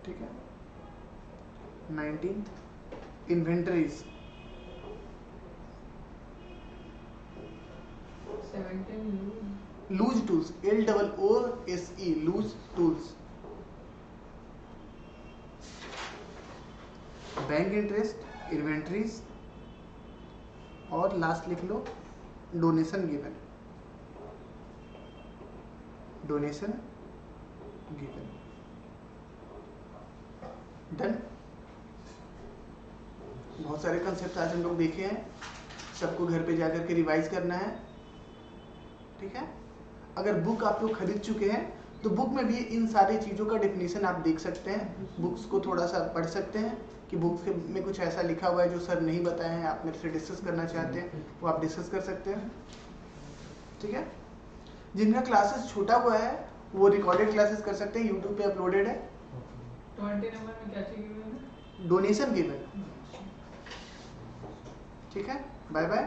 ठीक है। 19th inventories. Loose tools LOOSE loose tools. Bank interest, inventories और लास्ट लिख लो donation given. Donation given. Done. बहुत सारे कंसेप्ट आज हम लोग देखे हैं, सबको घर पे जाकर के रिवाइज करना है। ठीक है, अगर बुक आप लोग खरीद चुके हैं तो बुक में भी इन सारी चीज़ों का डेफिनेशन आप देख सकते हैं, बुक्स को थोड़ा सा पढ़ सकते हैं कि बुक्स में कुछ ऐसा लिखा हुआ है जो सर नहीं बताए हैं, आप मेरे से डिस्कस करना चाहते हैं वो आप डिस्कस कर सकते हैं। ठीक है, जिनका क्लासेस छोटा हुआ है वो रिकॉर्डेड क्लासेस कर सकते हैं, यूट्यूब पे अपलोडेड है। 20 नंबर में क्या चाहिए गिवन है? Donation given. ठीक है, बाय बाय।